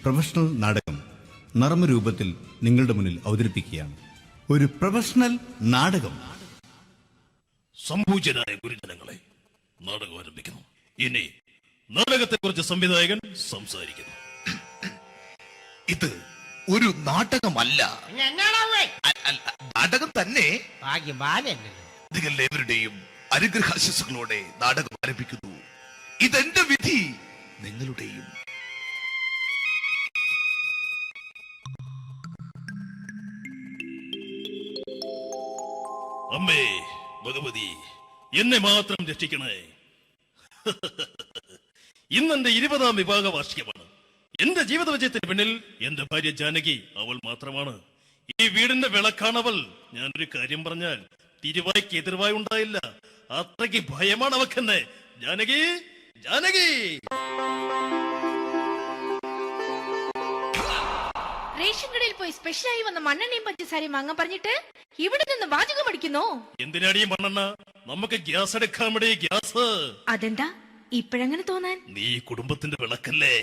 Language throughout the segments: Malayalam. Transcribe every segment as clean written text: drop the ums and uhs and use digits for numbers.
പ്രൊഫഷണൽ നാടകം നർമ്മരൂപത്തിൽ നിങ്ങളുടെ മുന്നിൽ അവതരിപ്പിക്കുകയാണ്. ഒരു പ്രൊഫഷണൽ നാടകം. സംപൂജ്യരായ ഗുരുജനങ്ങളെ, നാടകം ആരംഭിക്കുന്നു. ഇനി നാടകത്തെക്കുറിച്ച് സംവിധായകൻ സംസാരിക്കുന്നു. ഇത് ഒരു നാടകമല്ല, നാടകം തന്നെ. നിങ്ങളെവരുടെയും അനുഗ്രഹാശിസുകളോടെ നാടകം ആരംഭിക്കുന്നു. ഇതെന്റെ വിധി, നിങ്ങളുടെയും. അമ്മേ ഭഗവതി, എന്നെ മാത്രം രക്ഷിക്കണേ. ഇന്നെന്റെ 20ാം വിവാഹ വാർഷികമാണ്. എന്റെ ജീവിത വിജയത്തിന് പിന്നിൽ എന്റെ ഭാര്യ ജാനകി അവൾ മാത്രമാണ്. ഈ വീടിന്റെ വിളക്കാണവൾ. ഞാനൊരു കാര്യം പറഞ്ഞാൽ തിരുവായ്ക്ക് എതിർവായി ഉണ്ടായില്ല. അത്രയ്ക്ക് ഭയമാണ് അവക്കെന്നെ. ജാനകി, ജാനകി. റേഷൻ കടയിൽ പോയി സ്പെഷ്യലായി വന്ന മണ്ണെണ്ണയും പഞ്ചസാരയും വാങ്ങാൻ പറഞ്ഞിട്ട് ഇവിടെ നിന്ന് വാചകം അടിക്കുന്നോ? എന്തിനാടി മണ്ണെണ്ണ? നമുക്ക് ഗ്യാസ് എടുക്കാൻ വേണ്ടി ഗ്യാസ്. അതെന്താ ഇപ്പോഴങ്ങനെ തോന്നാൻ? നീ കുടുംബത്തിന്റെ വിളക്കല്ലേ.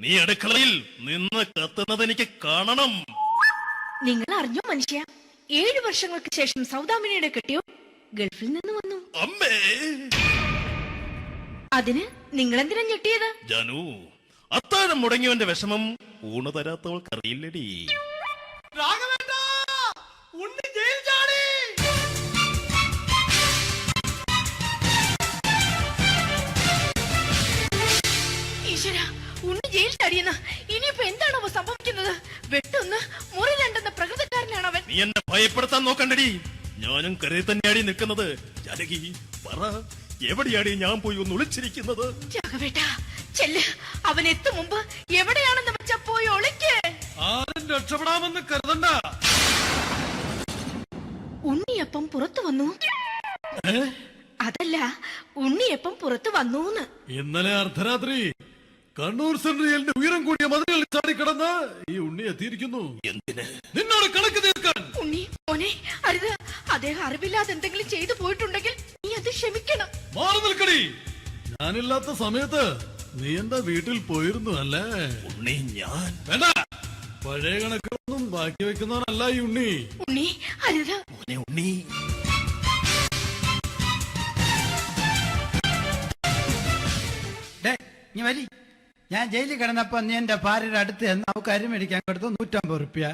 നീ അടുക്കളയിൽ നിന്ന് കത്തുന്നത് എനിക്ക് കാണണം. നിങ്ങൾ അറിഞ്ഞോ മനുഷ്യ, 7 വർഷങ്ങൾക്ക് ശേഷം സൗദാമിനിയുടെ കെട്ടിയോ ഗൾഫിൽ നിന്ന് വന്നു. അമ്മേ, അതിന് നിങ്ങൾ എന്തിനാ ഞെട്ടിയത്? ജാനു, അത്താഴം മുടങ്ങിയവന്റെ വിഷമം ഊണ് തരാത്തവൾക്കറിയില്ലടി. ഈശ്വര, ഉണ്ണി ജയിൽ ചാടിയെന്ന്. ഇനിയിപ്പോ എന്താണോ സംഭവിക്കുന്നത്? വെട്ടൊന്ന് മുറി രണ്ടെന്ന പ്രകൃതക്കാരനാണ് അവൻ. നീ എന്നെ ഭയപ്പെടുത്താൻ നോക്കണ്ടടി. ഞാനും കരയിൽ തന്നെയാടി നിൽക്കുന്നത്. ജാനകി, പറ, എവിടെയാടി ഞാൻ പോയി ഒന്ന് ഒളിച്ചിരിക്കുന്നത്? രാഘവേട്ട, ചെല്ല്. അവൻ എത്തും മുമ്പ് എവിടെയാണെന്ന് വെച്ചാ പോയി ഒളിക്ക്. ആരും രക്ഷപ്പെടാമെന്ന് കരുതണ്ട. ഉണ്ണിയപ്പം പുറത്തു വന്നു. അതല്ല, ഉണ്ണിയപ്പം പുറത്തു വന്നൂന്ന്. ഇന്നലെ അർദ്ധരാത്രി കണ്ണൂർ സെൻട്രലിന്റെ ഉയരം കൂടിയ മതിലുകളിൽ ചാടിക്കിടന്ന് ഈ ഉണ്ണി എത്തിയിരിക്കുന്നു. എന്തിന്? നിന്നോട് കണക്ക് തീർക്കാൻ. ഉണ്ണി മോനെ, അരുത്. അദ്ദേഹം അറിവില്ലാതെ എന്തെങ്കിലും ചെയ്തു പോയിട്ടുണ്ടെങ്കിൽ നീ അത് ക്ഷമിക്കണം. മാറി നിൽക്കടി. ഞാനില്ലാത്ത സമയത്ത് നീ എന്റെ വീട്ടിൽ പോയിരുന്നു അല്ലേ? ഉണ്ണി, ഞാൻ വേണ്ട. പഴയ കണക്കൊന്നും ബാക്കി വെക്കുന്നവനല്ല ഈ ഉണ്ണി. ഉണ്ണി, അരുത്. മോനെ ഉണ്ണി. ഞാൻ ജയിലിൽ കിടന്നപ്പോ നീ എന്റെ ഭാര്യയുടെ അടുത്ത് നമുക്ക് അരി മേടിക്കാൻ കൊടുത്തു 150 റുപ്യ.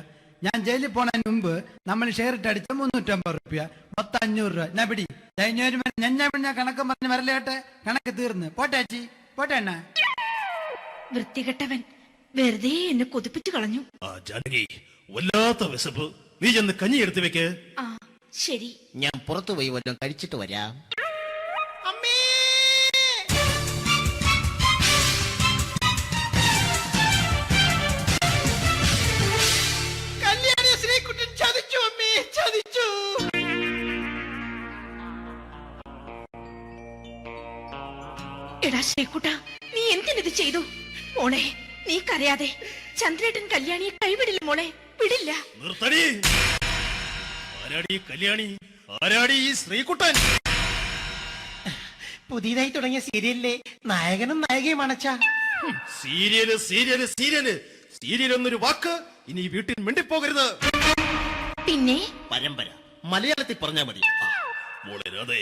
ഞാൻ ജയിലിൽ പോണതിന് മുമ്പ് നമ്മൾ ഷെയർ ഇട്ട് അടിച്ച 350 റുപ്യ, മൊത്തം 500 രൂപ. ഞാൻ പിടി ഞാൻ കണക്കും പറഞ്ഞ് വരലേട്ടെ. കണക്ക് തീർന്ന് പോട്ടേച്ചി, പോട്ടെ അണ്ണ. വൃത്തികെട്ടവൻ വെറുതെ എന്നെ കൊതിപ്പിച്ചു കളഞ്ഞു. ജാനകി, വല്ലാത്ത വിശപ്പ്. നീ ചെന്ന് കഞ്ഞി എടുത്തു വെക്ക്. ആ ശരി, ഞാൻ പുറത്തു പോയി വല്ലതും കഴിച്ചിട്ട് വരാം. എടാ ശ്രീകുട്ട, നീ എന്തിനിത് ചെയ്തു? മോളെ, നീ കരയാതെ. ചന്ദ്രേട്ടൻ കല്യാണിയെ കൈവിടില്ല മോളെ, വിടില്ല. നിർത്തടി. ആരാടി കല്യാണി? ആരാടി ഈ ശ്രീകുട്ടൻ? പുതിയതായി തുടങ്ങിയ സീരിയലിലെ നായകനും നായികയും അണച്ചാ. സീരിയല് സീരിയല് സീരിയല് സീരിയൽ എന്നൊരു വാക്ക് ഇനി വീട്ടിൽ മിണ്ടിപ്പോകരുത്. പിന്നെ പരമ്പര മലയാളത്തിൽ പറഞ്ഞാ മതി. മോളെ രാധേ,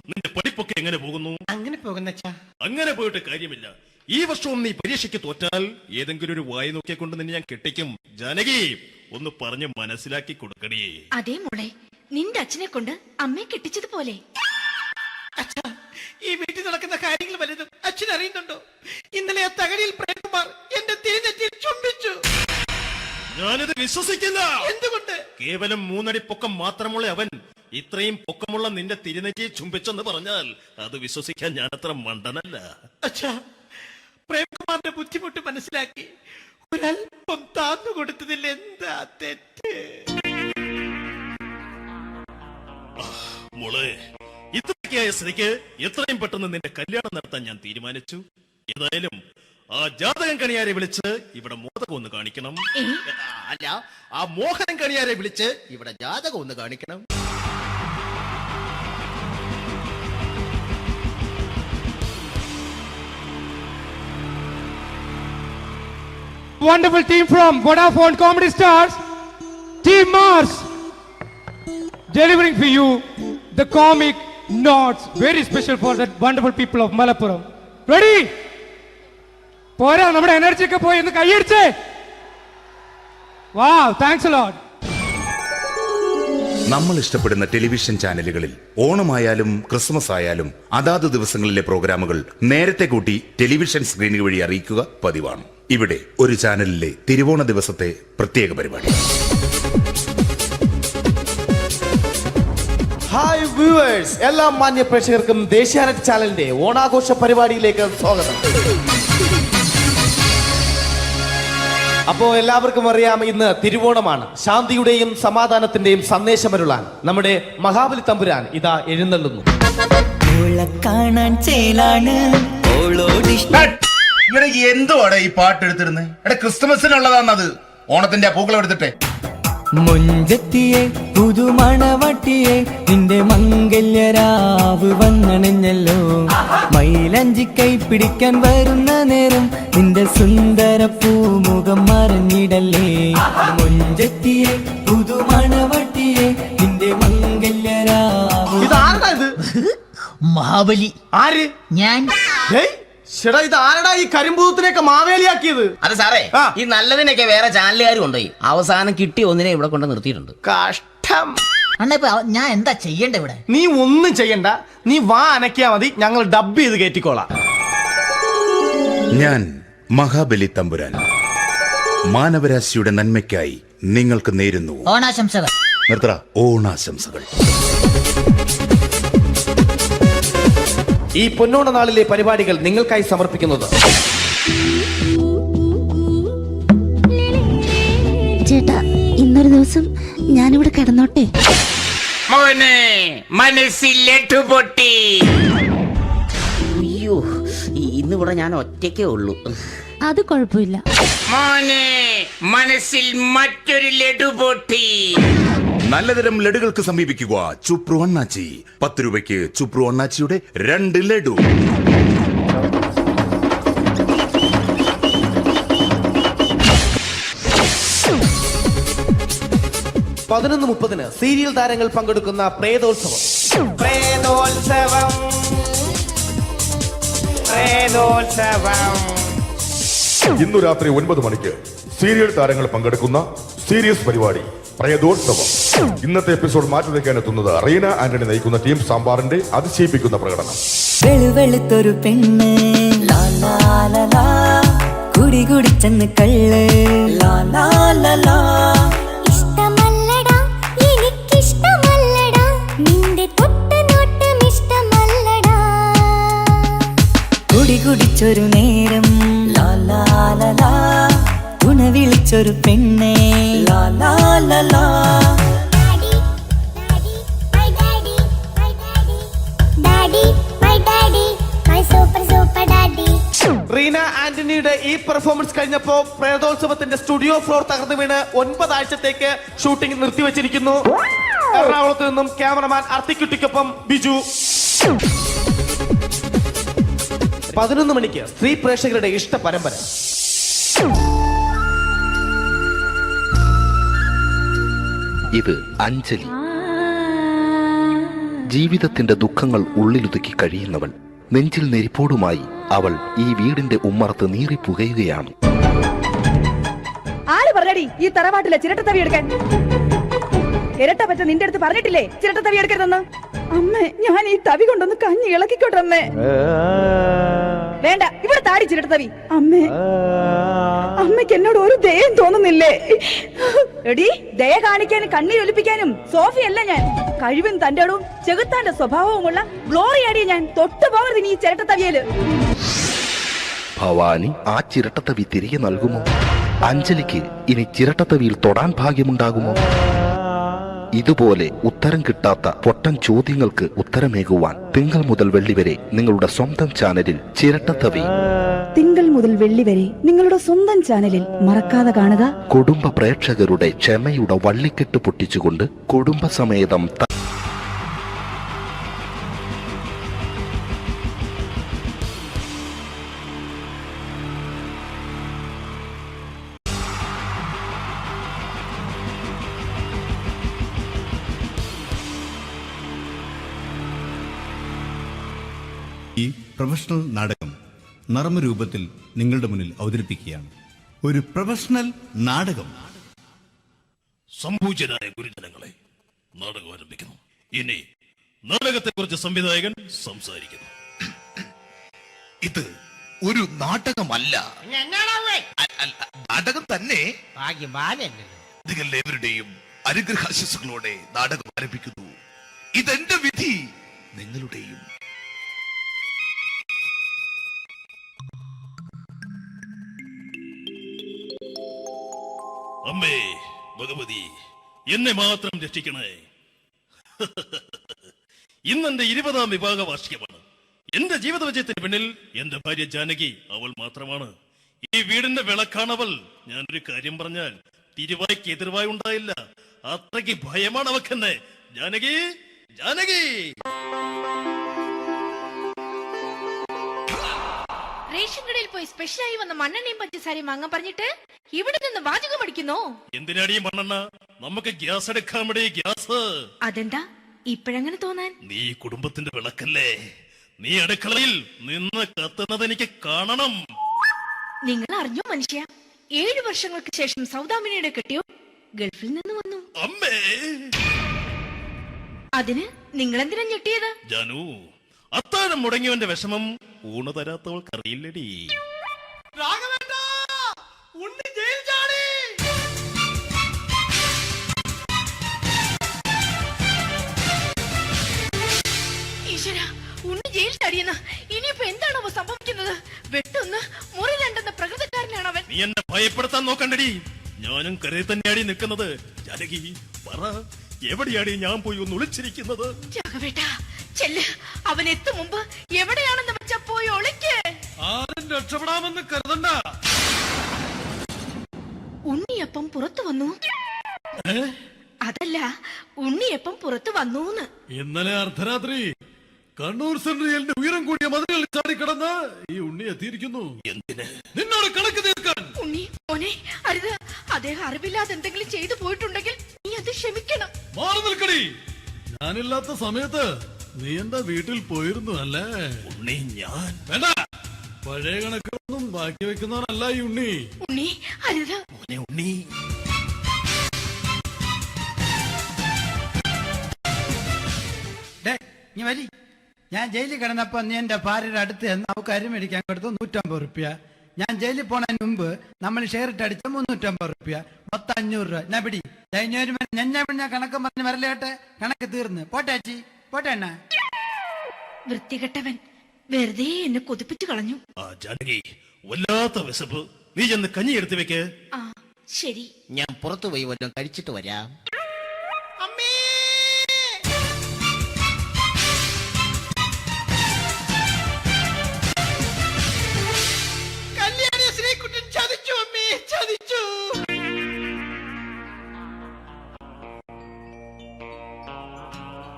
നിന്റെ പഠിപ്പൊക്കെ എങ്ങനെ പോകുന്നു? അങ്ങനെ പോകുന്നച്ചാ. അങ്ങനെ പോയിട്ട് കാര്യമില്ല. ഈ വർഷവും നീ പരീക്ഷയ്ക്ക് തോറ്റാൽ ഏതെങ്കിലും ഒരു വായി നോക്കിക്കൊണ്ട് നിന്നെ ഞാൻ കെട്ടിക്കും. ജാനകി, ഒന്ന് പറഞ്ഞ് മനസ്സിലാക്കി കൊടുക്കണേ. അതേ മോളെ, നിന്റെ അച്ഛനെ കൊണ്ട് അമ്മയെ കെട്ടിച്ചതുപോലെ. ഈ വീട്ടിൽ നടക്കുന്ന കാര്യങ്ങൾ വലുതും അച്ഛൻ അറിയുന്നുണ്ടോ? ഇന്നലെ ആ തകഴിയിൽ പ്രേംകുമാർ എന്റെ തിരിഞ്ഞെറ്റിയിൽ ചുംബിച്ചു. ഞാനിത് വിശ്വസിക്കില്ല. എന്തുകൊണ്ട്? കേവലം 3 അടി പൊക്കം മാത്രമുള്ള അവൻ ഇത്രയും പൊക്കമുള്ള നിന്റെ തിരുനെറ്റിയെ ചുംബിച്ചെന്ന് പറഞ്ഞാൽ അത് വിശ്വസിക്കാൻ ഞാൻ അത്ര മണ്ടനല്ല. അച്ഛാ, പ്രേംകുമാറിന്റെ ബുദ്ധിമുട്ട് മനസ്സിലാക്കി ഒരല്പം താന്നു കൊടുത്തതിൽ എന്താ തെറ്റ്? മോളെ, ഇത്രയ്ക്കായ സ്ഥിതിക്ക് എത്രയും പെട്ടെന്ന് നിന്റെ കല്യാണം നടത്താൻ ഞാൻ തീരുമാനിച്ചു. ഏതായാലും ആ ജാതകം കണിയാരെ വിളിച്ച് ഇവിടെ മോദകം ഒന്ന് കാണിക്കണം. അല്ല, ആ മോഹനം കണിയാരെ വിളിച്ച് ഇവിടെ ജാതകം ഒന്ന് കാണിക്കണം. wonderful team from Vodafone Comedy Stars, Team Mars, delivering for you the comic notes, very special for the wonderful people of Malappuram. Ready? പോരാ, നമ്മുടെ എനർജി ഒക്കെ പോയി ഒന്ന് കൈയടിച്ചേ. Wow, thanks a lot. നമ്മൾ ഇഷ്ടപ്പെടുന്ന ടെലിവിഷൻ ചാനലുകളിൽ ഓണമായാലും ക്രിസ്മസ് ആയാലും അതാത് ദിവസങ്ങളിലെ പ്രോഗ്രാമുകൾ നേരത്തെ കൂട്ടി ടെലിവിഷൻ സ്ക്രീനുകൾ വഴി അറിയിക്കുക പതിവാണ്. ഇവിടെ ഒരു ചാനലിലെ തിരുവോണ ദിവസത്തെ പ്രത്യേക പരിപാടി. ഹായ് വ്യൂവേഴ്സ്, എല്ലാ മാന്യ പ്രേക്ഷകർക്കും ദേശീയാനെറ്റ് ചാനലിന്റെ ഓണാഘോഷ പരിപാടിയിലേക്ക് സ്വാഗതം. അപ്പോ എല്ലാവർക്കും അറിയാം, ഇന്ന് തിരുവോണമാണ്. ശാന്തിയുടെയും സമാധാനത്തിന്റെയും സന്ദേശമരുളാൻ നമ്മുടെ മഹാബലി തമ്പുരാൻ ഇതാ എഴുന്നള്ളുന്നു. എന്തുവാടെ ഈ പാട്ട് എടുത്തിരുന്നത്? എടാ, ക്രിസ്തുമസിനുള്ളതാണത്. ഓണത്തിന്റെ പൂക്കളം എടുത്തിട്ടെ. മുഞ്ചത്തിയെ പുതുമണവട്ടിയെ നിന്റെ മംഗല്യരാവ് വന്നണഞ്ഞല്ലോ. മൈലഞ്ചി കൈ പിടിക്കാൻ വരുന്ന നേരം നിന്റെ സുന്ദര പൂമുഖം മറഞ്ഞിടല്ലേ. മുഞ്ചത്തിയെ പുതുമണവട്ടിയെ നിന്റെ മംഗല്യരാവ്. ഇതാരടാ ഇത്? മഹാബലി. ആര്? ഞാൻ. ചേട്ടാ, ഇത് ആരടാ ഈ കരിമ്പൂത്തിനെയൊക്കെ മാവേലിയാക്കിയത്? അത് സാറേ, ഈ നല്ലതിനൊക്കെ വേറെ ചാനലുകാർ കൊണ്ടുപോയി അവസാനം കിട്ടി ഒന്നിനെ ഇവിടെ കൊണ്ട് നിർത്തിയിട്ടുണ്ട്. കഷ്ടം. അണ്ണ ഇപ്പൊ ഞാൻ എന്താ ചെയ്യണ്ടേ ഇവിടെ? നീ ഒന്നും ചെയ്യണ്ട, നീ വാ അനക്കിയാ മതി, ഞങ്ങൾ ഡബ് ചെയ്ത് കയറ്റിക്കോളാം. ഞാൻ മഹാബലി തമ്പുരാൻ മാനവരാശിയുടെ നന്മയ്ക്കായി നിങ്ങൾക്ക് നേരുന്നു ഓണാശംസകൾ. നിർത്തറ. ഓണാശംസകൾ. ഈ പൊന്നോണ നാളിലെ പരിപാടികൾ നിങ്ങൾക്കായി സമർപ്പിക്കുന്നത് ചേട്ടാ, ഇന്നൊരു ദിവസം ഞാനിവിടെ കിടന്നോട്ടെ. പൊട്ടി. അയ്യോ, ഇന്നിവിടെ ഞാൻ ഒറ്റയ്ക്കേ ഉള്ളൂ. അത് കുഴപ്പമില്ല. മോനെ, മനസ്സിൽ മറ്റൊരു ലഡു പൊട്ടി. നല്ലതരം ലഡുകൾക്ക് സമീപിക്കുക ചുപ്രു അണ്ണാച്ചി. 10 രൂപയ്ക്ക് ചുപ്രു അണ്ണാച്ചിയുടെ 2 ലഡു. പതിനൊന്ന് 30 സീരിയൽ താരങ്ങൾ പങ്കെടുക്കുന്ന പ്രേതോത്സവം. ഇന്നു രാത്രി 9 മണിക്ക് സീരിയൽ താരങ്ങൾ പങ്കെടുക്കുന്ന സീരിയസ് പരിപാടി പ്രേതോത്സവം. ഇന്നത്തെ എപ്പിസോഡ് മാറ്റി വയ്ക്കാൻ എത്തുന്നത് റീന ആന്റണി നയിക്കുന്ന ടീം സാമ്പാറിന്റെ അതിശയിപ്പിക്കുന്ന പ്രകടനം. വെളുവെളുത്തൊരു പെണ്ണ് കുടി കുടിച്ചെന്ന് കള്ള്. ഇഷ്ടമല്ലടാ, എനിക്കിഷ്ടമല്ലടാ, നിന്റെ തൊട്ടനോട്ടം ഇഷ്ടമല്ലടാ. കുടി കുടിച്ചൊരു നേരം ഉണ വിളിച്ചൊരു പെണ്ണെ. റീന ആന്റണിയുടെ ഈ പെർഫോമൻസ് കഴിഞ്ഞപ്പോ പ്രേതോത്സവത്തിന്റെ സ്റ്റുഡിയോ ഫ്ലോർ തകർന്നു വീണ് 9 ആഴ്ചത്തേക്ക് ഷൂട്ടിംഗ് നിർത്തിവെച്ചിരിക്കുന്നു. എറണാകുളത്ത് നിന്നും ക്യാമറമാൻ അർത്തിക്കുട്ടിക്കൊപ്പം ബിജു. 11 മണിക്ക് സ്ത്രീ പ്രേക്ഷകരുടെ ഇഷ്ട പരമ്പര. ഇത് അഞ്ജലി. ജീവിതത്തിന്റെ ദുഃഖങ്ങൾ ഉള്ളിലൊതുക്കി കഴിയുന്നവൾ. നെഞ്ചിൽ നെരിപ്പോടുമായി അവൾ ഈ വീടിന്റെ ഉമ്മറത്ത് നീറിപ്പുകയുകയാണ്. ആര് പറഞ്ഞടി ഈ തറവാട്ടിലെ ചിരട്ടത്തവി എടുക്കാൻ? ഇരട്ട പറ്റ നിന്റെ അടുത്ത് പറഞ്ഞിട്ടില്ലേ ചിരട്ടത്തവി എടുക്കരുതെന്ന്? അമ്മേ, ഞാൻ ഈ തവി കൊണ്ടൊന്ന് കഞ്ഞി ഇളക്കിക്കോട്ടെ അമ്മേ. വേണ്ട, ഇവിടെ താടി ചിരട്ടത്തവി. അമ്മേ, അമ്മയ്ക്ക് എന്നോട് ഒരു ദയം തോന്നുന്നില്ലേ? എടി, ദയ കാണിക്കാനും കണ്ണീരൊലിപ്പിക്കാനും സോഫിയല്ല ഞാൻ. കഴിവും തന്റെ ഇടവും ചെകുത്താന്റെ സ്വഭാവവുമുള്ള ഗ്ലോറിയാടിയ ഞാൻ. തൊട്ടു പോകരുത് നീ ചിരട്ടത്തവിയല്. ഭവാനി ആ ചിരട്ടത്തവി തിരികെ നൽകുമോ? അഞ്ജലിക്ക് ഇനി ചിരട്ടത്തവിയിൽ തൊടാൻ ഭാഗ്യമുണ്ടാകുമോ? ഇതുപോലെ ഉത്തരം കിട്ടാത്ത പൊട്ടൻ ചോദ്യങ്ങൾക്ക് ഉത്തരമേകുവാൻ തിങ്കൾ മുതൽ വെള്ളി വരെ നിങ്ങളുടെ സ്വന്തം ചാനലിൽ ചിരട്ടത്തവി. തിങ്കൾ മുതൽ വെള്ളി വരെ നിങ്ങളുടെ സ്വന്തം ചാനലിൽ മറക്കാതെ കാണുക. കുടുംബ പ്രേക്ഷകരുടെ ക്ഷമയുടെ വള്ളിക്കെട്ട് പൊട്ടിച്ചുകൊണ്ട് കുടുംബസമേതം ഈ പ്രൊഫഷണൽ നാടകം നർമ്മരൂപത്തിൽ നിങ്ങളുടെ മുന്നിൽ അവതരിപ്പിക്കുകയാണ്. ഒരു പ്രൊഫഷണൽ നാടകം. സംപൂജ്യനായ ഗുരുജനങ്ങളെ, നാടകം ആരംഭിക്കുന്നു. ഇനി നാടകത്തെക്കുറിച്ച് സംവിധായകൻ സംസാരിക്കുന്നു. ഇത് ഒരു നാടകമല്ല, നാടകം തന്നെ. നിങ്ങളേവരുടെയും അനുഗ്രഹാശിസുകളോടെ നാടകം ആരംഭിക്കുന്നു. ഇതെന്റെ വിധി, നിങ്ങളുടെയും. അമ്മേ ഭഗവതി, എന്നെ മാത്രം രക്ഷിക്കണേ. ഇന്നെന്റെ 20ാം വിവാഹ വാർഷികമാണ്. എന്റെ ജീവിത വിജയത്തിന് പിന്നിൽ എന്റെ ഭാര്യ ജാനകി അവൾ മാത്രമാണ്. ഈ വീടിന്റെ വിളക്കാണവൾ. ഞാനൊരു കാര്യം പറഞ്ഞാൽ തിരുവായ്ക്ക് എതിർവായി ഉണ്ടായില്ല. അത്രയ്ക്ക് ഭയമാണ് അവക്കെന്നെ. ജാനകി, ജാനകി. റേഷൻ കടയിൽ പോയി സ്പെഷ്യലായി വന്ന മണ്ണെണ്ണയും പഞ്ചസാരയും വാങ്ങാൻ പറഞ്ഞിട്ട് ഇവിടെ നിന്ന് വാചകം അടിക്കുന്നോ? എന്തിനാടി മണ്ണെണ്ണ? നമുക്ക് ഗ്യാസ് എടുക്കാൻ വേണ്ടി ഗ്യാസ്. അതെന്താ ഇപ്പഴങ്ങനെ തോന്നാൻ? നീ കുടുംബത്തിന്റെ വിളക്കല്ലേ. നീ അടുക്കളയിൽ നിന്ന് കത്തുന്നത് എനിക്ക് കാണണം. നിങ്ങൾ അറിഞ്ഞോ മനുഷ്യ, 7 വർഷങ്ങൾക്ക് ശേഷം സൗദാമിനിയുടെ കെട്ടിയോ ഗൾഫിൽ നിന്ന് വന്നു. അമ്മേ, അതിന് നിങ്ങൾ എന്തിനാ ഞെട്ടിയത്? ജാനു, അത്താഴം മുടങ്ങിയവന്റെ വിഷമം ഊണ് തരാത്തവൾക്കറിയില്ലടി. ഈശ്വര, ഉണ്ണി ജയിൽ ചാടിയെന്ന്. ഇനിയിപ്പോ എന്താണോ സംഭവിക്കുന്നത്? വെട്ടൊന്ന് മുറി രണ്ടെന്ന പ്രകൃതക്കാരനാണ് അവൻ. നീ എന്നെ ഭയപ്പെടുത്താൻ നോക്കണ്ടടി. ഞാനും കരയിൽ തന്നെയാടി നിൽക്കുന്നത്. ജാനകി, പറ, എവിടെയാടി ഞാൻ പോയി ഒന്ന് ഒളിച്ചിരിക്കുന്നത്? രാഘവേട്ടാ, ചെല്ല്. അവൻ എത്തും മുമ്പ് എവിടെയാണെന്ന് വെച്ചാ പോയി ഒളിക്ക്. ആരും രക്ഷപ്പെടാമെന്ന് കരുതണ്ട. ഉണ്ണിയപ്പം പുറത്തു വന്നു. അതല്ല, ഉണ്ണിയപ്പം പുറത്തു വന്നൂന്ന്. ഇന്നലെ അർദ്ധരാത്രി കണ്ണൂർ സെൻട്രലിന്റെ ഉയരം കൂടിയ മതിലുകളിൽ ചാടിക്കടന്ന് ഈ ഉണ്ണി എത്തിയിരിക്കുന്നു. എന്തിന്? നിന്നോട് കണക്ക് തീർക്കാൻ. ഉണ്ണി മോനെ, അരുത്. അദ്ദേഹം അറിവില്ലാതെ എന്തെങ്കിലും ചെയ്തു പോയിട്ടുണ്ടെങ്കിൽ നീ അത് ക്ഷമിക്കണം. മാറി നിൽക്കടി. ഞാനില്ലാത്ത സമയത്ത് നീ എന്താ വീട്ടിൽ പോയിരുന്നു അല്ലേ? ഉണ്ണി, ഞാൻ വേണ്ട. പഴയ കണക്കൊന്നും ബാക്കി വെക്കുന്നവനല്ല ഈ ഉണ്ണി. ഉണ്ണി, അരുത്. മോനെ ഉണ്ണി. നീ വരി. ഞാൻ ജയിലിൽ കിടന്നപ്പോ നീ എന്റെ ഭാര്യയുടെ അടുത്ത് എന്ന് അവൾക്ക് അരി മേടിക്കാൻ കൊടുത്തു 150 റുപ്യ. ഞാൻ ജയിലിൽ പോണതിന് മുമ്പ് നമ്മൾ ഷെയർ ഇട്ട് അടിച്ച 350 റുപ്യ, മൊത്തം 500 രൂപ. ഞാൻ പിടി. ഞാൻ കണക്ക് പറഞ്ഞ് വരലേട്ടെ. കണക്ക് തീർന്ന്. പോട്ടെ അച്ചി, പോട്ടെ അണ്ണ. വൃത്തികെട്ടവൻ വെറുതെ എന്നെ കൊതിപ്പിച്ചു കളഞ്ഞു. ആ ജാനകി, വല്ലാത്ത വിശപ്പ്. നീ ചെന്ന് കഞ്ഞി എടുത്തു വെക്ക്. ആ ശരി. ഞാൻ പുറത്തു പോയി വല്ലതും കഴിച്ചിട്ട് വരാം.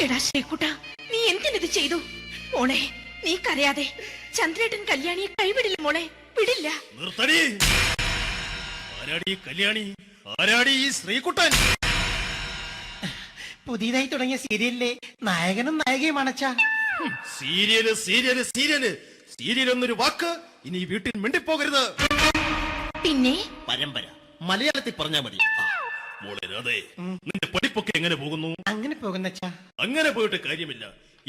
എടാ ശ്രീകുട്ട, നീ എന്തിനിത് ചെയ്തു? മോളെ, നീ കരയാതെ. ചന്ദ്രേട്ടൻ കല്യാണിയെ കൈവിടില്ല മോളെ, വിടില്ല. നിർത്തടി. ആരാടി കല്യാണി? ആരാടി ഈ ശ്രീകുട്ടൻ? പുതിയതായി തുടങ്ങിയ സീരിയലിലെ നായകനും നായികയും അണച്ചാ. സീരിയല് സീരിയല് സീരിയല് സീരിയൽ എന്നൊരു വാക്ക് ഇനി വീട്ടിൽ മിണ്ടിപ്പോകരുത്. പിന്നെ പരമ്പര മലയാളത്തിൽ പറഞ്ഞാ മതി. മോളെ രാധേ, നിന്റെ പഠിപ്പൊക്കെ എങ്ങനെ പോകുന്നു? അങ്ങനെ പോകുന്നച്ചാ. അങ്ങനെ പോയിട്ട് കാര്യമില്ല.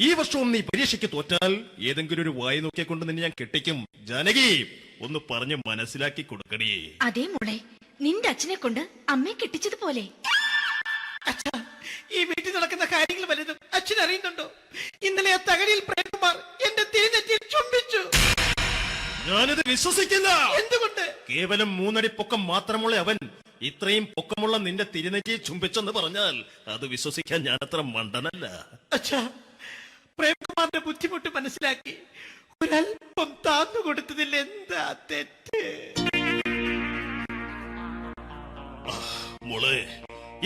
ഈ വർഷവും നീ പരീക്ഷയ്ക്ക് തോറ്റാൽ ഏതെങ്കിലും ഒരു വായി നോക്കിയെ കൊണ്ട് നിന്നെ ഞാൻ കെട്ടിക്കും. ജാനകി, ഒന്ന് പറഞ്ഞ് മനസ്സിലാക്കി കൊടുക്കണേ. അതേ മോളെ, നിന്റെ അച്ഛനെ കൊണ്ട് അമ്മയെ കെട്ടിച്ചതുപോലെ. അച്ഛാ, ഈ വീട്ടിൽ നടക്കുന്ന കാര്യങ്ങൾ വലുതും അച്ഛൻ അറിയുന്നുണ്ടോ? ഇന്നലെ ആ തകഴിയിൽ പ്രേംകുമാർ എന്റെ തിരിഞ്ഞെറ്റിയിൽ ചുംബിച്ചു. ഞാനിത് വിശ്വസിക്കില്ല. എന്തുകൊണ്ട്? കേവലം 3 അടി പൊക്കം മാത്രമുള്ള അവൻ ഇത്രയും പൊക്കമുള്ള നിന്റെ തിരുനെറ്റിയെ ചുംബിച്ചെന്ന് പറഞ്ഞാൽ അത് വിശ്വസിക്കാൻ ഞാൻ അത്ര മണ്ടനല്ല. അച്ഛാ, പ്രേംകുമാറിന്റെ ബുദ്ധിമുട്ട് മനസ്സിലാക്കി ഒരല്പം താന്നു കൊടുത്തതിൽ എന്താ തെറ്റ്? മോളെ,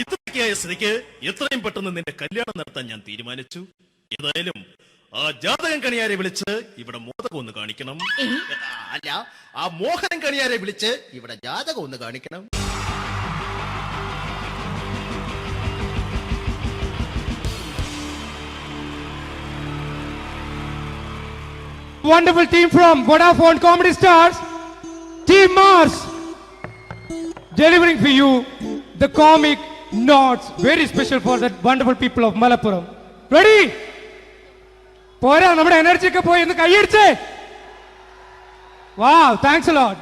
ഇത്രയ്ക്കായ സ്ഥിതിക്ക് എത്രയും പെട്ടെന്ന് നിന്റെ കല്യാണം നടത്താൻ ഞാൻ തീരുമാനിച്ചു. ഏതായാലും ആ ജാതകം കണിയാരെ വിളിച്ച് ഇവിടെ മോദകം ഒന്ന് കാണിക്കണം. അല്ല, ആ മോഹനം കണിയാരെ വിളിച്ച് ഇവിടെ ജാതകം ഒന്ന് കാണിക്കണം. wonderful team from Vodafone Comedy Stars, Team Mars, delivering for you the comic notes, very special for the wonderful people of Malappuram. Ready? പോരാ, നമ്മുടെ എനർജി ഒക്കെ പോയി ഒന്ന് കൈയടിച്ചേ. Wow, thanks a lot.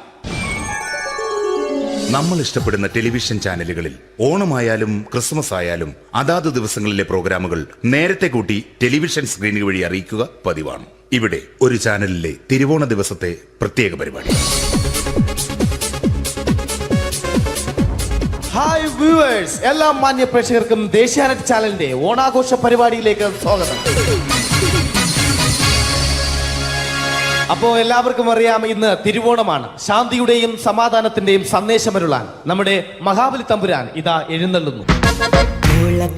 നമ്മൾ ഇഷ്ടപ്പെടുന്ന ടെലിവിഷൻ ചാനലുകളിൽ ഓണമായാലും ക്രിസ്മസ് ആയാലും അതാത് ദിവസങ്ങളിലെ പ്രോഗ്രാമുകൾ നേരത്തെ കൂട്ടി ടെലിവിഷൻ സ്ക്രീനുകൾ വഴി അറിയിക്കുക പതിവാണ്. ഇവിടെ ഒരു ചാനലിലെ തിരുവോണ ദിവസത്തെ പ്രത്യേക പരിപാടി. ഹായ് വ്യൂവേഴ്സ്, എല്ലാ മാന്യ പ്രേക്ഷകർക്കും ദേശീയാനെറ്റ് ചാനലിന്റെ ഓണാഘോഷ പരിപാടിയിലേക്ക് സ്വാഗതം. അപ്പോ എല്ലാവർക്കും അറിയാം, ഇന്ന് തിരുവോണമാണ്. ശാന്തിയുടെയും സമാധാനത്തിന്റെയും സന്ദേശമരുളാൻ നമ്മുടെ മഹാബലി തമ്പുരാൻ ഇതാ എഴുന്നള്ളുന്നു.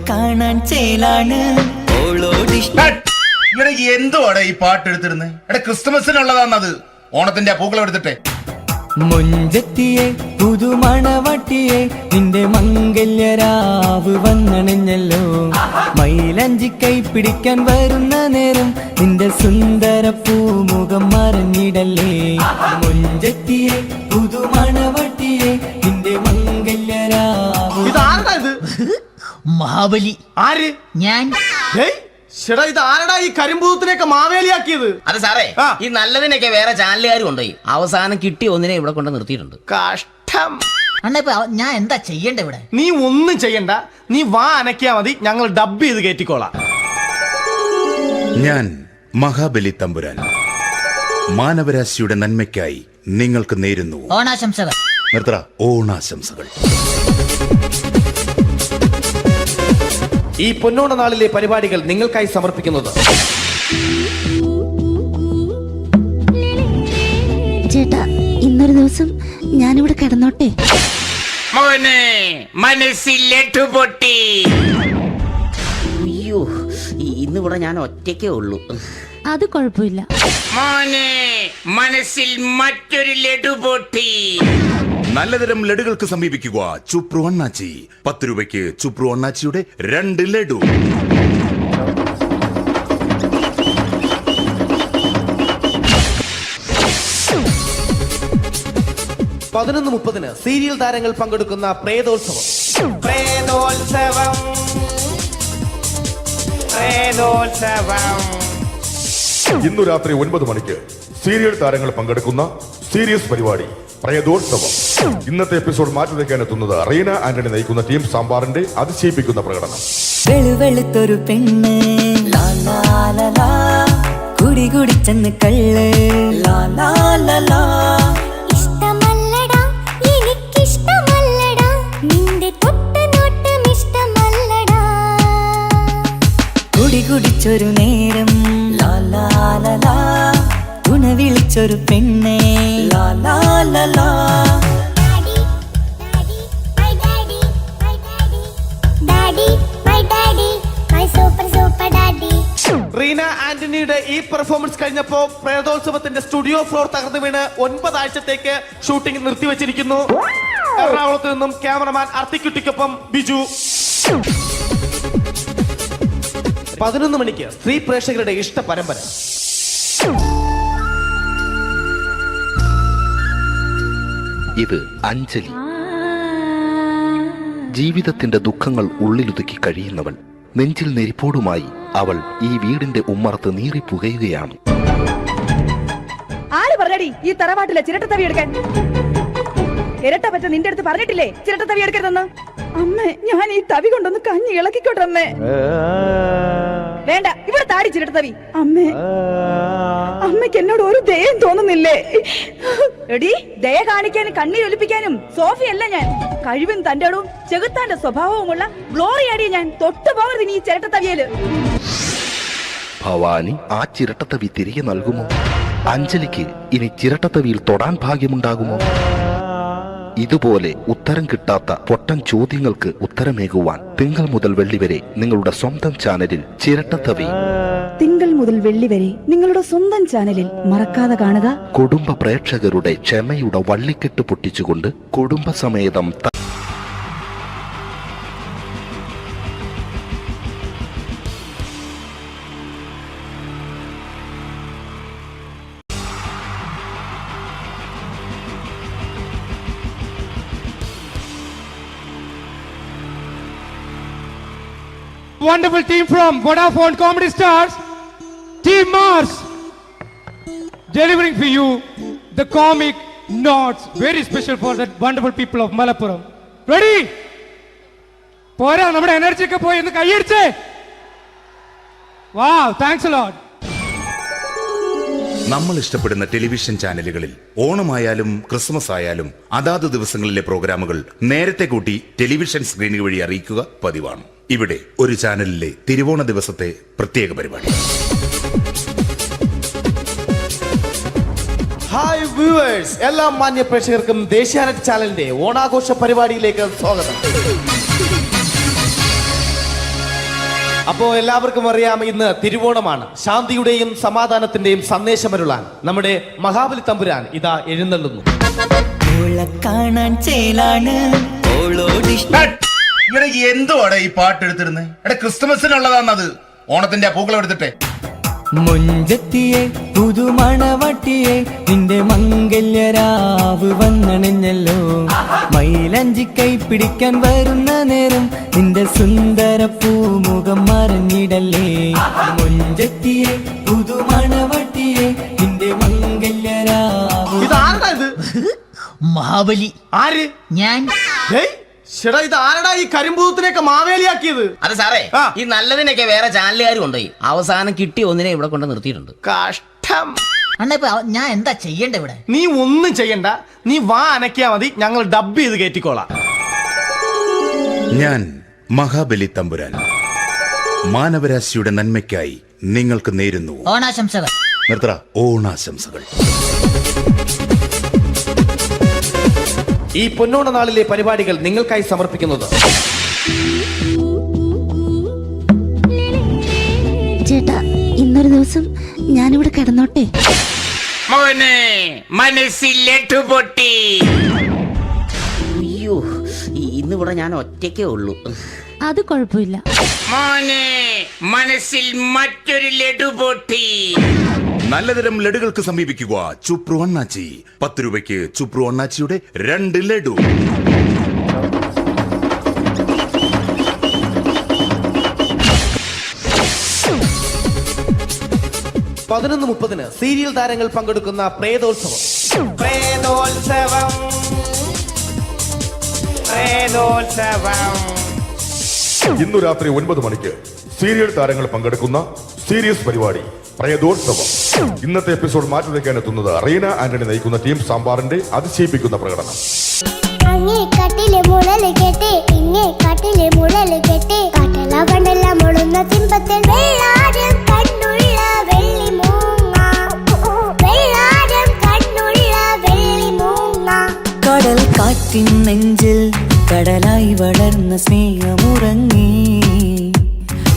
കാണാൻ ചേലാണ് എന്തുവാടെ ഈ പാട്ട് എടുത്തിരുന്നത്? എടാ, ക്രിസ്തുമസിനുള്ളതാണത്. ഓണത്തിന്റെ പൂക്കളം എടുത്തിട്ടെ. മുഞ്ചത്തിയെ പുതുമണവട്ടിയെ നിന്റെ മംഗല്യരാവ് വന്നണഞ്ഞല്ലോ. മൈലഞ്ചി കൈ പിടിക്കാൻ വരുന്ന നേരം നിന്റെ സുന്ദര പൂമുഖം മറഞ്ഞിടല്ലേ. മുഞ്ചത്തിയെ പുതുമണവട്ടിയെ നിന്റെ മംഗല്യരാവ്. ഇതാരടാ ഇത്? മഹാബലി. ആര്? ഞാൻ. ചേട്ടാ, ഇത് ആരടാ ഈ കരിമ്പൂത്തിനെയൊക്കെ മാവേലിയാക്കിയത്? അത് സാറേ, ഈ നല്ലതിനൊക്കെ വേറെ ചാനലുകാർ കൊണ്ടുപോയി അവസാനം കിട്ടി ഒന്നിനെ ഇവിടെ കൊണ്ട് നിർത്തിയിട്ടുണ്ട്. കഷ്ടം. അണ്ണ ഇപ്പൊ ഞാൻ എന്താ ചെയ്യണ്ട ഇവിടെ? നീ ഒന്നും ചെയ്യണ്ട, നീ വാ അനക്കിയാ മതി, ഞങ്ങൾ ഡബ് ചെയ്ത് കയറ്റിക്കോളാം. ഞാൻ മഹാബലി തമ്പുരാൻ മാനവരാശിയുടെ നന്മയ്ക്കായി നിങ്ങൾക്ക് നേരുന്നു ഓണാശംസകൾ. നിർത്തറ ഓണാശംസകൾ. ഈ പൊന്നോണ നാളിലെ പരിപാടികൾ നിങ്ങൾക്കായി സമർപ്പിക്കുന്നത് ചേട്ടാ, ഇന്നൊരു ദിവസം ഞാനിവിടെ കിടന്നോട്ടെ? മോനെ മനസ്സിലെട്ടു പൊട്ടി. അയ്യോ, ഇന്നിവിടെ ഞാൻ ഒറ്റയ്ക്കേ ഉള്ളൂ. അത് കുഴപ്പമില്ല. മോനെ മനസ്സിൽ മറ്റൊരു ലഡു പൊട്ടി. നല്ലതരം ലഡുകൾക്ക് സമീപിക്കുക ചുപ്രു അണ്ണാച്ചി. 10 രൂപയ്ക്ക് ചുപ്രു അണ്ണാച്ചിയുടെ 2 ലഡു. 11:30 സീരിയൽ താരങ്ങൾ പങ്കെടുക്കുന്ന പ്രേതോത്സവം. പ്രേതോത്സവം, പ്രേതോത്സവം. ഇന്നു രാത്രി 9 മണിക്ക് സീരിയൽ താരങ്ങൾ പങ്കെടുക്കുന്ന സീരിയസ് പരിപാടി പ്രേതോത്സവം. ഇന്നത്തെ എപ്പിസോഡ് മാറ്റി വയ്ക്കാൻ എത്തുന്നത് റീന ആന്റണി നയിക്കുന്ന ടീം സാമ്പാറിന്റെ അതിശയിപ്പിക്കുന്ന പ്രകടനം. വെളുവെളുത്തൊരു പെണ്ണ് കുടി കുടിച്ചെന്ന് കള്ള്. ഇഷ്ടമല്ലടാ, എനിക്കിഷ്ടമല്ലടാ, നിന്റെ തൊട്ടനോട്ടം ഇഷ്ടമല്ലടാ. കുടി കുടിച്ചൊരു നേരം തുണ വിളിച്ചൊരു പെണ്ണെ. റീന ആന്റണിയുടെ ഈ പെർഫോമൻസ് കഴിഞ്ഞപ്പോ പ്രേതോത്സവത്തിന്റെ സ്റ്റുഡിയോ ഫ്ലോർ തകർന്നു വീണ് 9 ആഴ്ചത്തേക്ക് ഷൂട്ടിംഗ് നിർത്തിവെച്ചിരിക്കുന്നു. എറണാകുളത്ത് നിന്നും ക്യാമറമാൻ അർത്തിക്കുട്ടിക്കൊപ്പം ബിജു. 11 മണിക്ക് സ്ത്രീ പ്രേക്ഷകരുടെ ഇഷ്ട പരമ്പര. ഇത് അഞ്ജലി. ജീവിതത്തിന്റെ ദുഃഖങ്ങൾ ഉള്ളിലൊതുക്കി കഴിയുന്നവൾ. നെഞ്ചിൽ നെരിപ്പോടുമായി അവൾ ഈ വീടിന്റെ ഉമ്മറത്ത് നീറി പുകയുകയാണ്. ആര് പറഞ്ഞടി ഈ തറവാട്ടിലെ ചിരട്ടത്തവി എടുക്കാൻ? ഇരട്ട പറ്റ നിന്റെ അടുത്ത് പറഞ്ഞിട്ടില്ലേ ചിരട്ടത്തവി എടുക്കരുതെന്ന്? അമ്മേ, ഞാൻ ഈ തവി കൊണ്ടൊന്ന് കഞ്ഞി ഇളക്കിക്കോട്ടെ അമ്മേ. വേണ്ട, ഇവിടെ താടി ചിരട്ടത്തവി. അമ്മേ, അമ്മയ്ക്ക് എന്നോട് ഒരു ദയം തോന്നുന്നില്ലേ? എടി, ദയ കാണിക്കാനും കണ്ണീരൊലിപ്പിക്കാനും സോഫിയല്ല ഞാൻ. കഴിവും തന്റെടും ചെകുത്താന്റെ സ്വഭാവവുമുള്ള ഗ്ലോറിയാടിയ ഞാൻ. തൊട്ടു പോകരുത് നീ ചിരട്ടത്തവിയല്. ഭവാനി ആ ചിരട്ടത്തവി തിരികെ നൽകുമോ? അഞ്ജലിക്ക് ഇനി ചിരട്ടത്തവിയിൽ തൊടാൻ ഭാഗ്യമുണ്ടാകുമോ? ഇതുപോലെ ഉത്തരം കിട്ടാത്ത പൊട്ടൻ ചോദ്യങ്ങൾക്ക് ഉത്തരമേകുവാൻ തിങ്കൾ മുതൽ വെള്ളി വരെ നിങ്ങളുടെ സ്വന്തം ചാനലിൽ ചിരട്ടത്തവി. തിങ്കൾ മുതൽ വെള്ളി വരെ നിങ്ങളുടെ സ്വന്തം ചാനലിൽ മറക്കാതെ കാണുക. കുടുംബ പ്രേക്ഷകരുടെ ക്ഷമയുടെ വള്ളിക്കെട്ട് പൊട്ടിച്ചുകൊണ്ട് കുടുംബസമേതം wonderful team from Vodafone Comedy Stars, Team Mars, delivering for you the comic notes, very special for the wonderful people of Malappuram. Ready? പോരാ, നമ്മുടെ എനർജി ഒക്കെ പോയി ഒന്ന് കൈയടിച്ചേ. Wow, thanks a lot. നമ്മൾ ഇഷ്ടപ്പെടുന്ന ടെലിവിഷൻ ചാനലുകളിൽ ഓണമായാലും ക്രിസ്മസ് ആയാലും അതാത് ദിവസങ്ങളിലെ പ്രോഗ്രാമുകൾ നേരത്തെ കൂട്ടി ടെലിവിഷൻ സ്ക്രീനുകൾ വഴി അറിയിക്കുക പതിവാണ്. ഇവിടെ ഒരു ചാനലിലെ തിരുവോണ ദിവസത്തെ പ്രത്യേക പരിപാടി. ഹായ് വ്യൂവേഴ്സ്, എല്ലാ മാന്യ പ്രേക്ഷകർക്കും ദേശീയാനെറ്റ് ചാനലിന്റെ ഓണാഘോഷ പരിപാടിയിലേക്ക് സ്വാഗതം. അപ്പോ എല്ലാവർക്കും അറിയാം, ഇന്ന് തിരുവോണമാണ്. ശാന്തിയുടെയും സമാധാനത്തിന്റെയും സന്ദേശമരുളാൻ നമ്മുടെ മഹാബലി തമ്പുരാൻ ഇതാ എഴുന്നള്ളുന്നു. കാണാൻ ചേലാണ് എന്തുവാടാ ഈ പാട്ട് എടുത്തിരുന്നത്? എടാ, ക്രിസ്തുമസിനുള്ളതാണത്. ഓണത്തിന്റെ പൂക്കളം എടുത്തിട്ടെ. മുഞ്ചത്തിയെ പുതുമണവട്ടിയെ നിന്റെ മംഗല്യരാവ് വന്നണഞ്ഞല്ലോ. മൈലഞ്ചി കൈ പിടിക്കാൻ വരുന്ന നേരം നിന്റെ സുന്ദര പൂമുഖം മറഞ്ഞിടല്ലേ. മുഞ്ചത്തിയെ പുതുമണവട്ടിയെ നിന്റെ മംഗല്യരാവ്. ഇതാരടാ ഇത്? മഹാബലി. ആര്? ഞാൻ. ചേട്ടാ, ഇത് ആരടാ ഈ കരിമ്പൂത്തിനെയൊക്കെ മാവേലിയാക്കിയത്? അത് സാറേ, ഈ നല്ലതിനൊക്കെ വേറെ ചാനലുകാർ കൊണ്ടുപോയി അവസാനം കിട്ടി ഒന്നിനെ ഇവിടെ കൊണ്ട് നിർത്തിയിട്ടുണ്ട്. കഷ്ടം. അണ്ണ ഇപ്പൊ ഞാൻ എന്താ ചെയ്യണ്ട ഇവിടെ? നീ ഒന്നും ചെയ്യണ്ട, നീ വാ അനക്കിയാ മതി, ഞങ്ങൾ ഡബ് ചെയ്ത് കയറ്റിക്കോളാം. ഞാൻ മഹാബലി തമ്പുരാൻ മാനവരാശിയുടെ നന്മയ്ക്കായി നിങ്ങൾക്ക് നേരുന്നു ഓണാശംസകൾ. നിർത്തറ. ഓണാശംസകൾ. ഈ പൊന്നോണ നാളിലെ പരിപാടികൾ നിങ്ങൾക്കായി സമർപ്പിക്കുന്നത് ചേട്ടാ, ഇന്നൊരു ദിവസം ഞാനിവിടെ കിടന്നോട്ടെ. മനസ്സിലെട്ടുപൊട്ടി. അയ്യോ, ഇന്നിവിടെ ഞാൻ ഒറ്റയ്ക്കേ ഉള്ളൂ. അത് കുഴപ്പമില്ല. മോനെ, മനസ്സിൽ മറ്റൊരു ലഡു പൊട്ടി. നല്ലതരം ലഡുകൾക്ക് സമീപിക്കുക ചുപ്രു അണ്ണാച്ചി. 10 രൂപയ്ക്ക് ചുപ്രു അണ്ണാച്ചിയുടെ 2 ലഡു. പതിനൊന്ന് 30 സീരിയൽ താരങ്ങൾ പങ്കെടുക്കുന്ന പ്രേതോത്സവം. ഇന്നു രാത്രി 9 മണിക്ക് സീരിയൽ താരങ്ങൾ പങ്കെടുക്കുന്ന സീരിയസ് പരിപാടി പ്രേതോത്സവം. ഇന്നത്തെ എപ്പിസോഡ് മാറ്റി വയ്ക്കാൻ എത്തുന്നത് റീന ആന്റണി നയിക്കുന്ന ടീം സാമ്പാറിന്റെ അതിശയിപ്പിക്കുന്ന പ്രകടനം. കട്ടിലെ മുഴല് കെട്ടി ഇങ്ങേ കട്ടിലെ മുഴല് കെട്ടി കട്ടല കണ്ടല്ല മുളുന്ന സിംഹത്തിൽ വെള്ളാരം കണ്ണുള്ള വെള്ളി മൂങ്ങ, വെള്ളാരം കണ്ണുള്ള വെള്ളി മൂങ്ങ. കടൽ കാറ്റിൻ നെഞ്ചിൽ കടലായി വളർന്ന സ്നേഹമുറങ്ങി,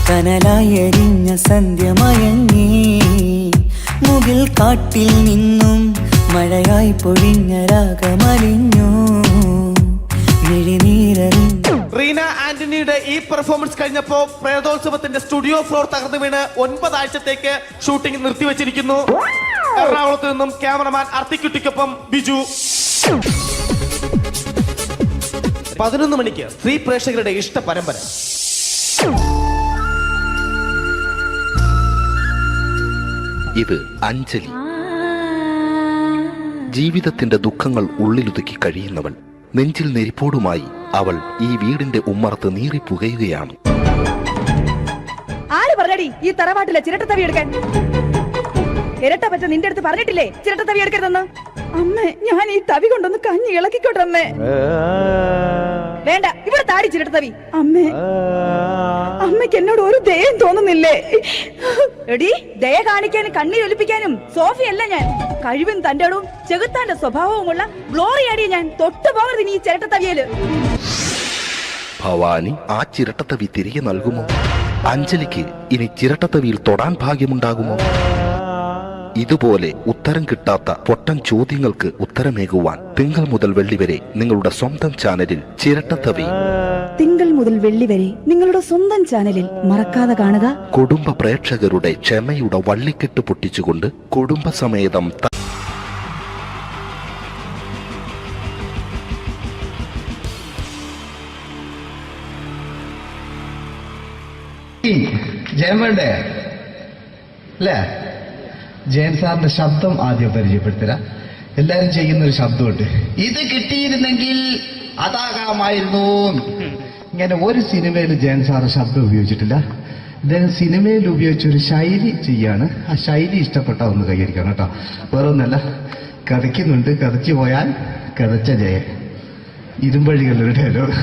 കനലായി എരിഞ്ഞ സന്ധ്യ മയങ്ങി. മുകിൽ കാട്ടിൽ നിന്നും മഴയായി പൊഴിഞ്ഞ രാഗമലിഞ്ഞു, മിഴിനീരറിഞ്ഞു. റീന ആന്റണിയുടെ ഈ പെർഫോമൻസ് കഴിഞ്ഞപ്പോ പ്രേതോത്സവത്തിന്റെ സ്റ്റുഡിയോ ഫ്ലോർ തകർന്നു വീണ് 9 ആഴ്ചത്തേക്ക് ഷൂട്ടിംഗ് നിർത്തിവെച്ചിരിക്കുന്നു. എറണാകുളത്ത് നിന്നും ക്യാമറമാൻ അർത്തിക്കുട്ടിക്കൊപ്പം ബിജു. 11 മണിക്ക് സ്ത്രീ പ്രേക്ഷകരുടെ ഇഷ്ട പരമ്പര. ഇത് അഞ്ജലി. ജീവിതത്തിന്റെ ദുഃഖങ്ങൾ ഉള്ളിലൊതുക്കി കഴിയുന്നവൾ. നെഞ്ചിൽ നെരിപ്പോടുമായി അവൾ ഈ വീടിന്റെ ഉമ്മറത്ത് നീറിപ്പുകയുകയാണ്. ആര് പറഞ്ഞടി ഈ തറവാട്ടിലെ ചിരട്ടത്തവി എടുക്കാൻ? ഇരട്ട പറ്റ നിന്റെ അടുത്ത് പറഞ്ഞിട്ടില്ലേ ചിരട്ടത്തവി എടുക്കരുതെന്ന്? അമ്മേ, ഞാൻ ഈ തവി കൊണ്ടൊന്ന് കഞ്ഞി ഇളക്കിക്കോട്ടെ അമ്മേ. വേണ്ട, ഇവിടെ താടി ചിരട്ടത്തവി. അമ്മേ, അമ്മയ്ക്ക് എന്നോട് ഒരു ദയം തോന്നുന്നില്ലേ? എടി, ദയ കാണിക്കാനും കണ്ണീരൊലിപ്പിക്കാനും സോഫിയല്ല ഞാൻ. കഴിവും തന്റെ ഇടവും ചെകുത്താന്റെ സ്വഭാവവുമുള്ള ഗ്ലോറിയാടി ഞാൻ. തൊട്ടുപോകരുത് നീ ചിരട്ടത്തവിയല്. ഭവാനി ആ ചിരട്ടത്തവി തിരികെ നൽകുമോ? അഞ്ജലിക്ക് ഇനി ചിരട്ടത്തവിയിൽ തൊടാൻ ഭാഗ്യമുണ്ടാകുമോ? ഇതുപോലെ ഉത്തരം കിട്ടാത്ത പൊട്ടൻ ചോദ്യങ്ങൾക്ക് ഉത്തരമേകുവാൻ തിങ്കൾ മുതൽ വെള്ളി വരെ നിങ്ങളുടെ സ്വന്തം ചാനലിൽ ചിരട്ടത്തവി. തിങ്കൾ മുതൽ വെള്ളി വരെ നിങ്ങളുടെ സ്വന്തം ചാനലിൽ മറക്കാതെ കാണുക. കുടുംബ പ്രേക്ഷകരുടെ ക്ഷമയുടെ വള്ളിക്കെട്ട് പൊട്ടിച്ചുകൊണ്ട് കുടുംബസമേതം ജയൻ വേണ്ടേ അല്ലേ? ജയൻ സാറിന്റെ ശബ്ദം ആദ്യം പരിചയപ്പെടുത്തരാ. എല്ലാരും ചെയ്യുന്ന ഒരു ശബ്ദമുണ്ട്, ഇത് കിട്ടിയിരുന്നെങ്കിൽ അതാകാമായിരുന്നു. ഇങ്ങനെ ഒരു സിനിമയിൽ ജയൻ സാറ് ശബ്ദം ഉപയോഗിച്ചിട്ടില്ല. ഇദ്ദേഹം സിനിമയിൽ ഉപയോഗിച്ച ഒരു ശൈലി ചെയ്യാണ്. ആ ശൈലി ഇഷ്ടപ്പെട്ട ഒന്ന് കൈകരിക്കണം കേട്ടോ. വേറെ ഒന്നല്ല, കഥയ്ക്കുന്നുണ്ട്, കഥച്ചു പോയാൽ കഥച്ച ജയൻ. ഇരുമ്പഴികളുടെ ഡയലോഗ്.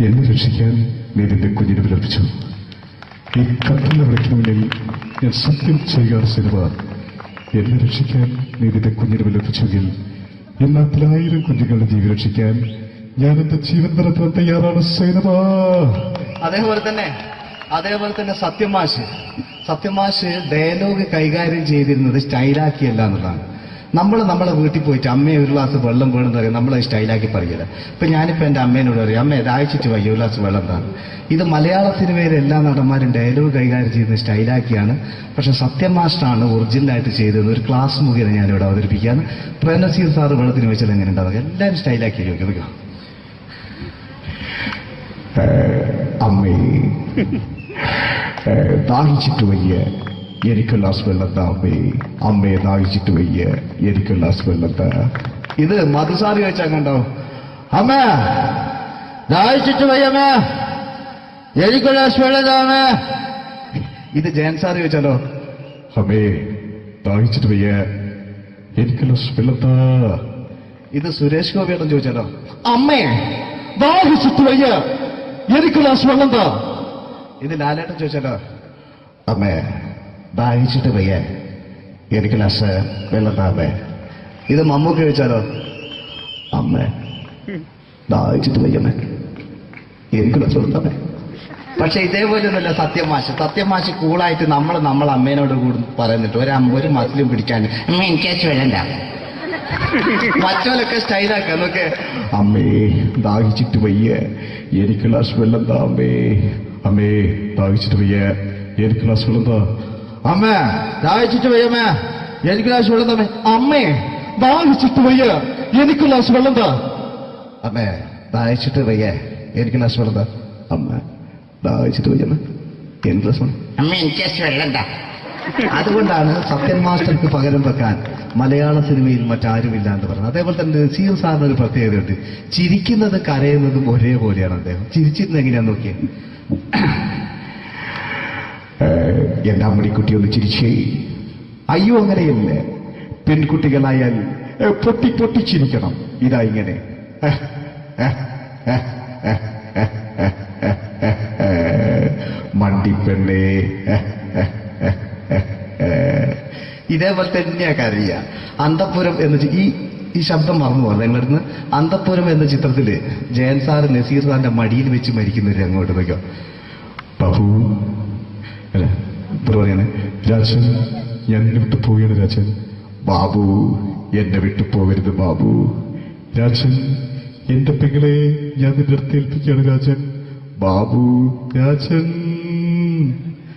എന്നെ രക്ഷിക്കാൻ നീ നിന്റെ കുഞ്ഞിനെ വിലപിച്ചു. ഈ കത്തുന്ന വിളക്കിന് മുന്നിൽ ഞാൻ സത്യം ചെയ്യുകയാണ് സിനിമ. എന്നെ രക്ഷിക്കാൻ നീ നിന്റെ കുഞ്ഞിനെ വിലപിച്ചെങ്കിൽ എന്നാൽ 1000 കുഞ്ഞുങ്ങളുടെ ജീവൻ രക്ഷിക്കാൻ ഞാൻ എന്റെ ജീവൻ നടത്താൻ തയ്യാറാണ് സിനിമ. അതേപോലെ തന്നെ സത്യമാഷ് ഡയലോഗ് കൈകാര്യം ചെയ്തിരുന്നത് സ്റ്റൈലാക്കിയല്ല എന്നുള്ളതാണ്. നമ്മളെ വീട്ടിൽ പോയിട്ട് അമ്മയെ ഒരു ഗ്ലാസ് വെള്ളം വേണമെന്ന് പറയും, നമ്മളത് സ്റ്റൈലാക്കി പറയില്ല. ഇപ്പൊ ഞാനിപ്പോ എന്റെ അമ്മേനോട് പറയും, അമ്മ ദാഹിച്ചിട്ട് വയ്യ ഒരു ഗ്ലാസ് വെള്ളം എന്താണ്. ഇത് മലയാള സിനിമയിലെ എല്ലാ നടന്മാരും ഡയലോഗ് കൈകാര്യം ചെയ്യുന്നത് സ്റ്റൈലാക്കിയാണ്. പക്ഷെ സത്യം മാസ്റ്ററാണ് ഒറിജിനലായിട്ട് ചെയ്തത്. ഒരു ക്ലാസ് മുഖേന ഞാനിവിടെ അവതരിപ്പിക്കുകയാണ്. പ്രേംനസീർ സാറ് വെള്ളത്തിന് വെച്ചാൽ എങ്ങനെ ഉണ്ടാവുക? എല്ലാവരും സ്റ്റൈലാക്കി ചോദിക്കുക. അമ്മേ ദാഹിച്ചിട്ട് വയ്യ എനിക്ക് ഗ്ലാസ് വെള്ളം താ. അമ്മയെ ദാഹിച്ചിട്ട് വയ്യ എനിക്ക് ഗ്ലാസ് വെള്ളം താ. ഇത് മധുസാറി വെച്ചാൽ കണ്ടോ, അമ്മ ദാഹിച്ചിട്ട് വയ്യമ്മേ എനിക്ക് ഗ്ലാസ് വെള്ളം താമേ. ഇത് ജയൻ സാറി വെച്ചാലോ, അമ്മേ ദാഹിച്ചിട്ട് വയ്യ എനിക്ക് ഗ്ലാസ് വെള്ളം താ. ഇത് സുരേഷ് ഗോപിയോടും ചോദിച്ചാലോ, അമ്മേ ദാഹിച്ചിട്ട് വയ്യ എനിക്ക് ഗ്ലാസ് വെള്ളം താ. ഇത് ലാലേട്ടൻ ചോദിച്ചാലോ, അമ്മേ ദാഹിച്ചിട്ട് വയ്യ എനിക്ക് ഗ്ലാസ് വെള്ളം താമേ. ഇത് മമ്മൂക്ക് ചോദിച്ചാലോ, അമ്മേ ദാഹിച്ചിട്ട് വയ്യമ്മേ എനിക്ക് ഗ്ലാസ് വെള്ളം താമേ. പക്ഷെ ഇതേപോലെ ഒന്നുമല്ല സത്യമാഷ് കൂളായിട്ട് നമ്മളെ അമ്മേനോട് കൂടി പറയുന്നിട്ട് ഒരു മസിലും പിടിക്കാൻ അമ്മ എനിക്ക് വേണ്ട. മറ്റോലൊക്കെ സ്റ്റൈലാക്കാം നോക്കെ. അമ്മേ ദാഹിച്ചിട്ട് വയ്യ എനിക്ക് ഗ്ലാസ് വെള്ളം താ. അമ്മേ ദാഹിച്ചിട്ട് വയ്യ എനിക്ക് ഗ്ലാസ് വെള്ളം താ. അമ്മ ദാഹിച്ചിട്ട് വയ്യമ്മേ എനിക്ക് ഗ്ലാസ് വെള്ളം താമേ. അമ്മേ ദാഹിച്ചിട്ട് വയ്യ എനിക്ക് ഗ്ലാസ് വെള്ളം താ. അമ്മേ ദാഹിച്ചിട്ട് വയ്യ എനിക്ക് ഗ്ലാസ് വെള്ളം താ. അമ്മ ദാഹിച്ചിട്ട് വയ്യമ്മ എനിക്ക് ഗ്ലാസ് വെള്ളം. അമ്മ എനിക്ക് വെള്ളം താ. അതുകൊണ്ടാണ് സത്യൻ മാസ്റ്റർക്ക് പകരം വെക്കാൻ മലയാള സിനിമയിൽ മറ്റാരുമില്ല എന്ന് പറഞ്ഞത്. അതേപോലെ തന്നെ നസീർ സാറിന് ഒരു പ്രത്യേകതയുണ്ട്, ചിരിക്കുന്നത് കരയുന്നതും ഒരേപോലെയാണ്. അദ്ദേഹം ചിരിച്ചിരുന്നത് എങ്ങനെയാന്ന് നോക്കിയേ. എന്റെ അമ്മടിക്കുട്ടി ഒന്ന് ചിരിച്ചേ. അയ്യോ അങ്ങനെയല്ല, പെൺകുട്ടികളായാൽ പൊട്ടി പൊട്ടിച്ചിരിക്കണം. ഇതാ ഇങ്ങനെ മണ്ടിപ്പെണ്ണേ. ഇതേപോലെ തന്നെയാ കരയ. അന്തപ്പുരം എന്ന ഈ ശബ്ദം മറന്നു പോകുന്നത് നിങ്ങളിരുന്ന്. അന്തപ്പുരം എന്ന ചിത്രത്തില് ജയൻ സാറ് നസീർ സാറിന്റെ മടിയിൽ വെച്ച് മരിക്കുന്നവര് അങ്ങോട്ട് നോക്കോ. ബാബു അല്ല പറയാണ്, രാജൻ ഞാൻ എന്നെ വിട്ടു പോവുകയാണ് രാജൻ. ബാബു എന്നെ വിട്ടു പോകരുത് ബാബു. രാജൻ എന്റെ പെങ്ങളെ ഞാൻ നിന്റെ അടുത്ത് ഏൽപ്പിക്കുകയാണ് രാജൻ. ബാബു രാജൻ.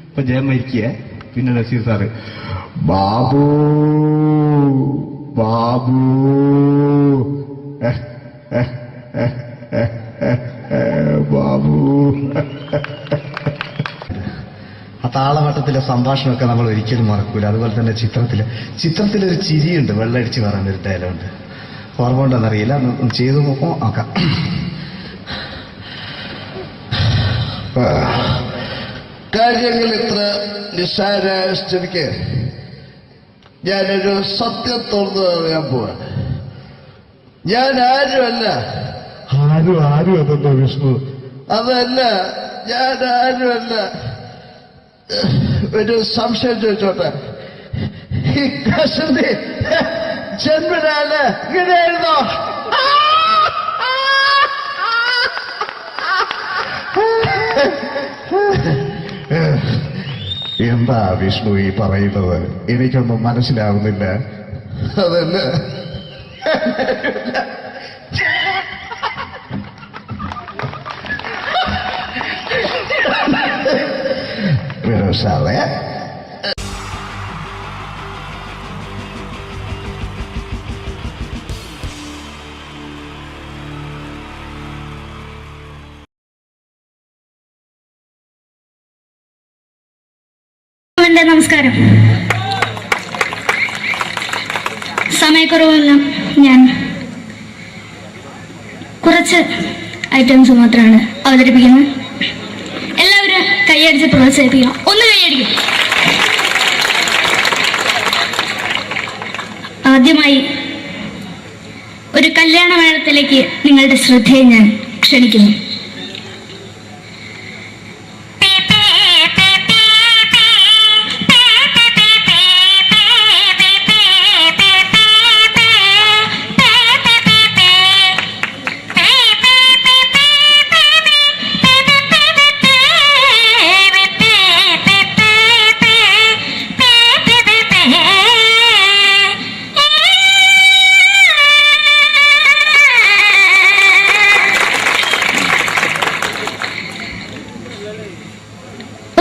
ഇപ്പൊ ജയൻ മരിക്കുക. പിന്നെ നസീർ സാറ് ബാബു ബാബു ബാബു. ആ താളമട്ടത്തിലെ സംഭാഷണമൊക്കെ നമ്മൾ ഒരിക്കലും മറക്കൂല. അതുപോലെ തന്നെ ചിത്രത്തിലൊരു ചിരിയുണ്ട്, വെള്ളടിച്ച് പറയുന്ന ഒരു ഡയലോഗുണ്ട്. ഓർമ്മ ഉണ്ടെന്നറിയില്ല, ചെയ്തു നോക്കാം. കാര്യങ്ങൾ ഇത്ര നിസ്സാരമായ സ്ഥിതിക്ക് ഞാനൊരു സത്യം തുറന്നു പറയാൻ പോവാ. ഞാൻ ആരുമല്ല. ആരും അതെന്താ വിഷ്ണു? അതല്ല, ഞാൻ ആരുമല്ല. ഒരു സംശയം ചോദിച്ചോട്ടെ, ഈ കസന്തി ജന്മനാല് ഇങ്ങനെയായിരുന്നോ? എന്താ വിഷ്ണു ഈ പറയുന്നത്? എനിക്കൊന്നും മനസ്സിലാവുന്നില്ല. അതല്ല, സാറേ എൻ്റെ നമസ്കാരം. സമയക്കുറവെല്ലാം ഞാൻ കുറച്ച് ഐറ്റംസ് മാത്രമാണ് അവതരിപ്പിക്കുന്നത്. എല്ലാവരും കൈയടിച്ച് പ്രോത്സാഹിപ്പിക്കണം. ഒന്ന് കൈയടിക്കും. ആദ്യമായി ഒരു കല്യാണമേളത്തിലേക്ക് നിങ്ങളുടെ ശ്രദ്ധയെ ഞാൻ ക്ഷണിക്കുന്നു.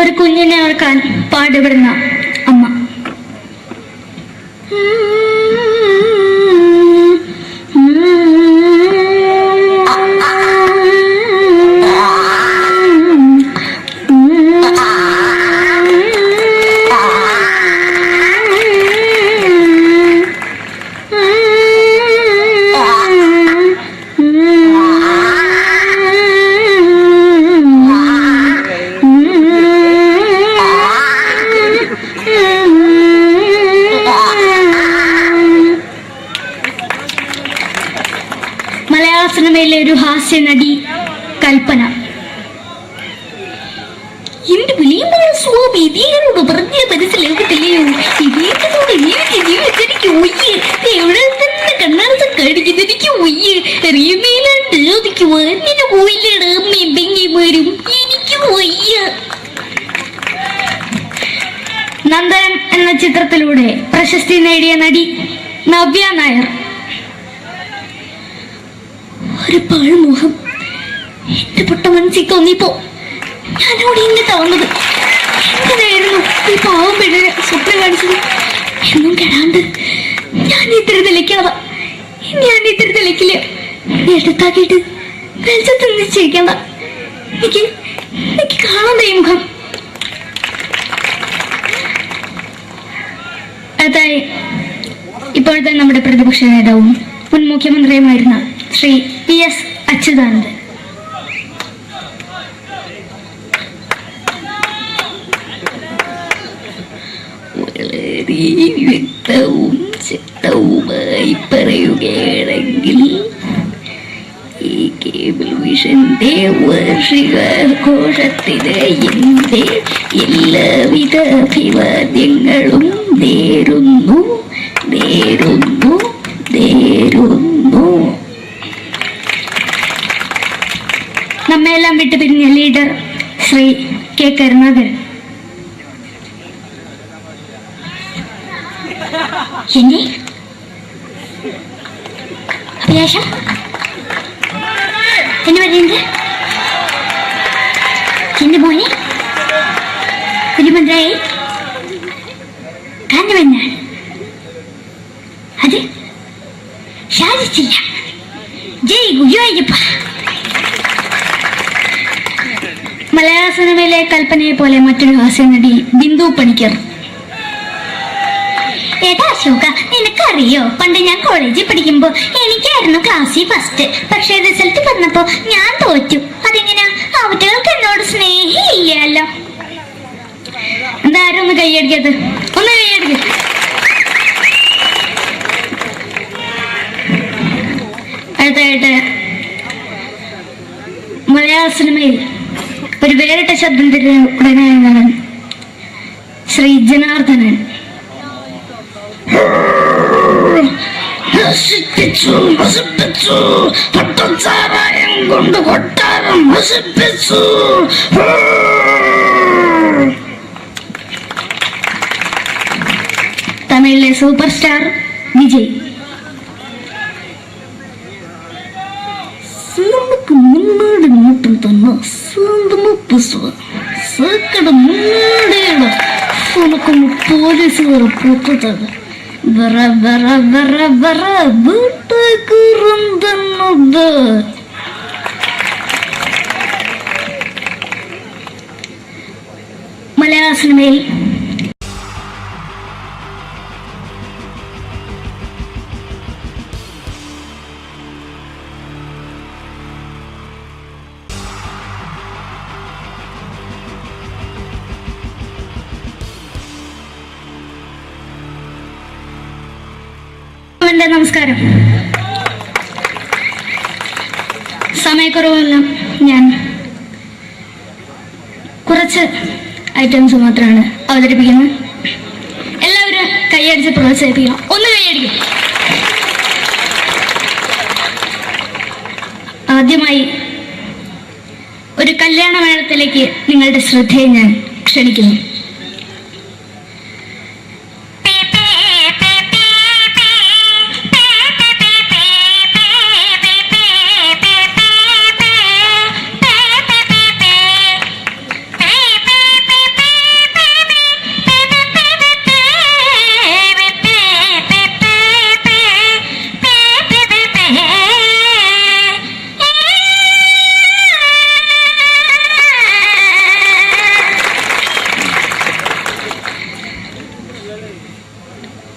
ഒരു കുഞ്ഞിനെ ഓർക്കാൻ പാടുപെടുന്ന അമ്മ. മലയാള സിനിമയിലെ ഒരു ഹാസ്യ നടി കൽപ്പന. എന്റെ വിളിയമ്പല സ്വാമി ഇതിനോട് പറഞ്ഞ മനസ്സിലാകത്തില്ലയോ? ഇതേറ്റോട് എനിക്ക് ജീവിച്ചെനിക്ക് ഒയ്യ് എവിടെ തന്നെ കണ്ണാടത്ത് കാണിക്കുന്നത് എനിക്ക് ഒയ്യ് അറിയുന്നതിലാണ്ട് ചോദിക്കുവാ നിന്നെ പോയില്ലേടാ അമ്മയും പെങ്ങിമാരും എനിക്ക് ഒയ്യ. നന്ദനം എന്ന ചിത്രത്തിലൂടെ പ്രശസ്തി നേടിയ നടി നവ്യ നായർ. ഒരു പാഴ്മുഖം എന്റെ പൊട്ട മനസ്സിൽ തോന്നിയപ്പോ ഞാനോട് ഇങ്ങോട്ടാ വന്നത്. എങ്ങനെയായിരുന്നു ഈ പാവം പെണ്ണിനെ സ്വപ്നം കാണിച്ചത്? എന്നും കെടാണ്ട് ഞാൻ ഇത്തിരി തെളിക്കാതെ എടുത്താക്കിയിട്ട് വെളിച്ചത്ത് നിശ്ചയിക്കണ്ട. എനിക്ക് കാണണ്ട ഈ മുഖം. അതായി ഇപ്പോഴത്തെ നമ്മുടെ പ്രതിപക്ഷ നേതാവും മുൻ മുഖ്യമന്ത്രിയുമായിരുന്ന ശ്രീ PS അച്യുതാനന്ദൻ. വളരെ വ്യക്തവും ശക്തവുമായി പറയുകയാണെങ്കിൽ ഈ കേബിൾ വിഷന്റെ വാർഷികാഘോഷത്തിന് എന്റെ എല്ലാവിധ അഭിവാദ്യങ്ങളും നേരുന്നു. നമ്മയെല്ലാം വിട്ടുപിരിഞ്ഞ ലീഡർ ശ്രീ കെ കരുണാകരൻ. എന്നെ അഭിലാഷം എന്ന് പറയുന്നത് എന്റെ മോനെ തിരുമന്ത്രായി കാണുമെന്നാണ്. അത് സാധിച്ചില്ല. ജയ് ഗുരുവായൂരപ്പ. മലയാള സിനിമയിലെ കൽപ്പനയെ പോലെ മറ്റൊരു ഹാസ്യ നടി ബിന്ദു പണിക്കർ. ഏട്ടാ അശോക, നിനക്കറിയോ പണ്ട് ഞാൻ കോളേജിൽ പഠിക്കുമ്പോ എനിക്കായിരുന്നു ക്ലാസ്സിൽ ഫസ്റ്റ്. പക്ഷെ റിസൾട്ട് വന്നപ്പോ ഞാൻ തോറ്റു. അതെങ്ങനെയാ? അവറ്റകൾക്ക് എന്നോട് സ്നേഹമില്ലല്ലോ. എന്താരും ഒന്ന് കൈയടിക്കത്? ഒന്ന് കൈയടിക്ക. അടുത്തായിട്ട് മലയാള സിനിമയിൽ ഒരു വേറിട്ട ശബ്ദം ഉടനെയാണ് ശ്രീ ജനാർദ്ദനൻ. പട്ടച്ചാരായം കൊണ്ട് കൊട്ടാരം നശിപ്പിച്ചു. തമിഴിലെ സൂപ്പർ സ്റ്റാർ വിജയ്. നമുക്ക് മുன்னாடி மட்டும் തന്നെ സ്വന്തമോ പുസ്തകം സക്കട മുன்னாടിയാണ് ഉനക്ക് പോലീസുകാർ പൊത്തത് വര വര വര വര വീട്ടുകുറുന്നത്. മലയാള സിനിമയിൽ എൻ്റെ നമസ്കാരം. സമയക്കുറവെല്ലാം ഞാൻ കുറച്ച് ഐറ്റംസ് മാത്രമാണ് അവതരിപ്പിക്കുന്നത്. എല്ലാവരും കൈയടിച്ച് പ്രോത്സാഹിപ്പിക്കണം. ഒന്ന് കൈയടിക്കും. ആദ്യമായി ഒരു കല്യാണ മേളത്തിലേക്ക് നിങ്ങളുടെ ശ്രദ്ധയെ ഞാൻ ക്ഷണിക്കുന്നു.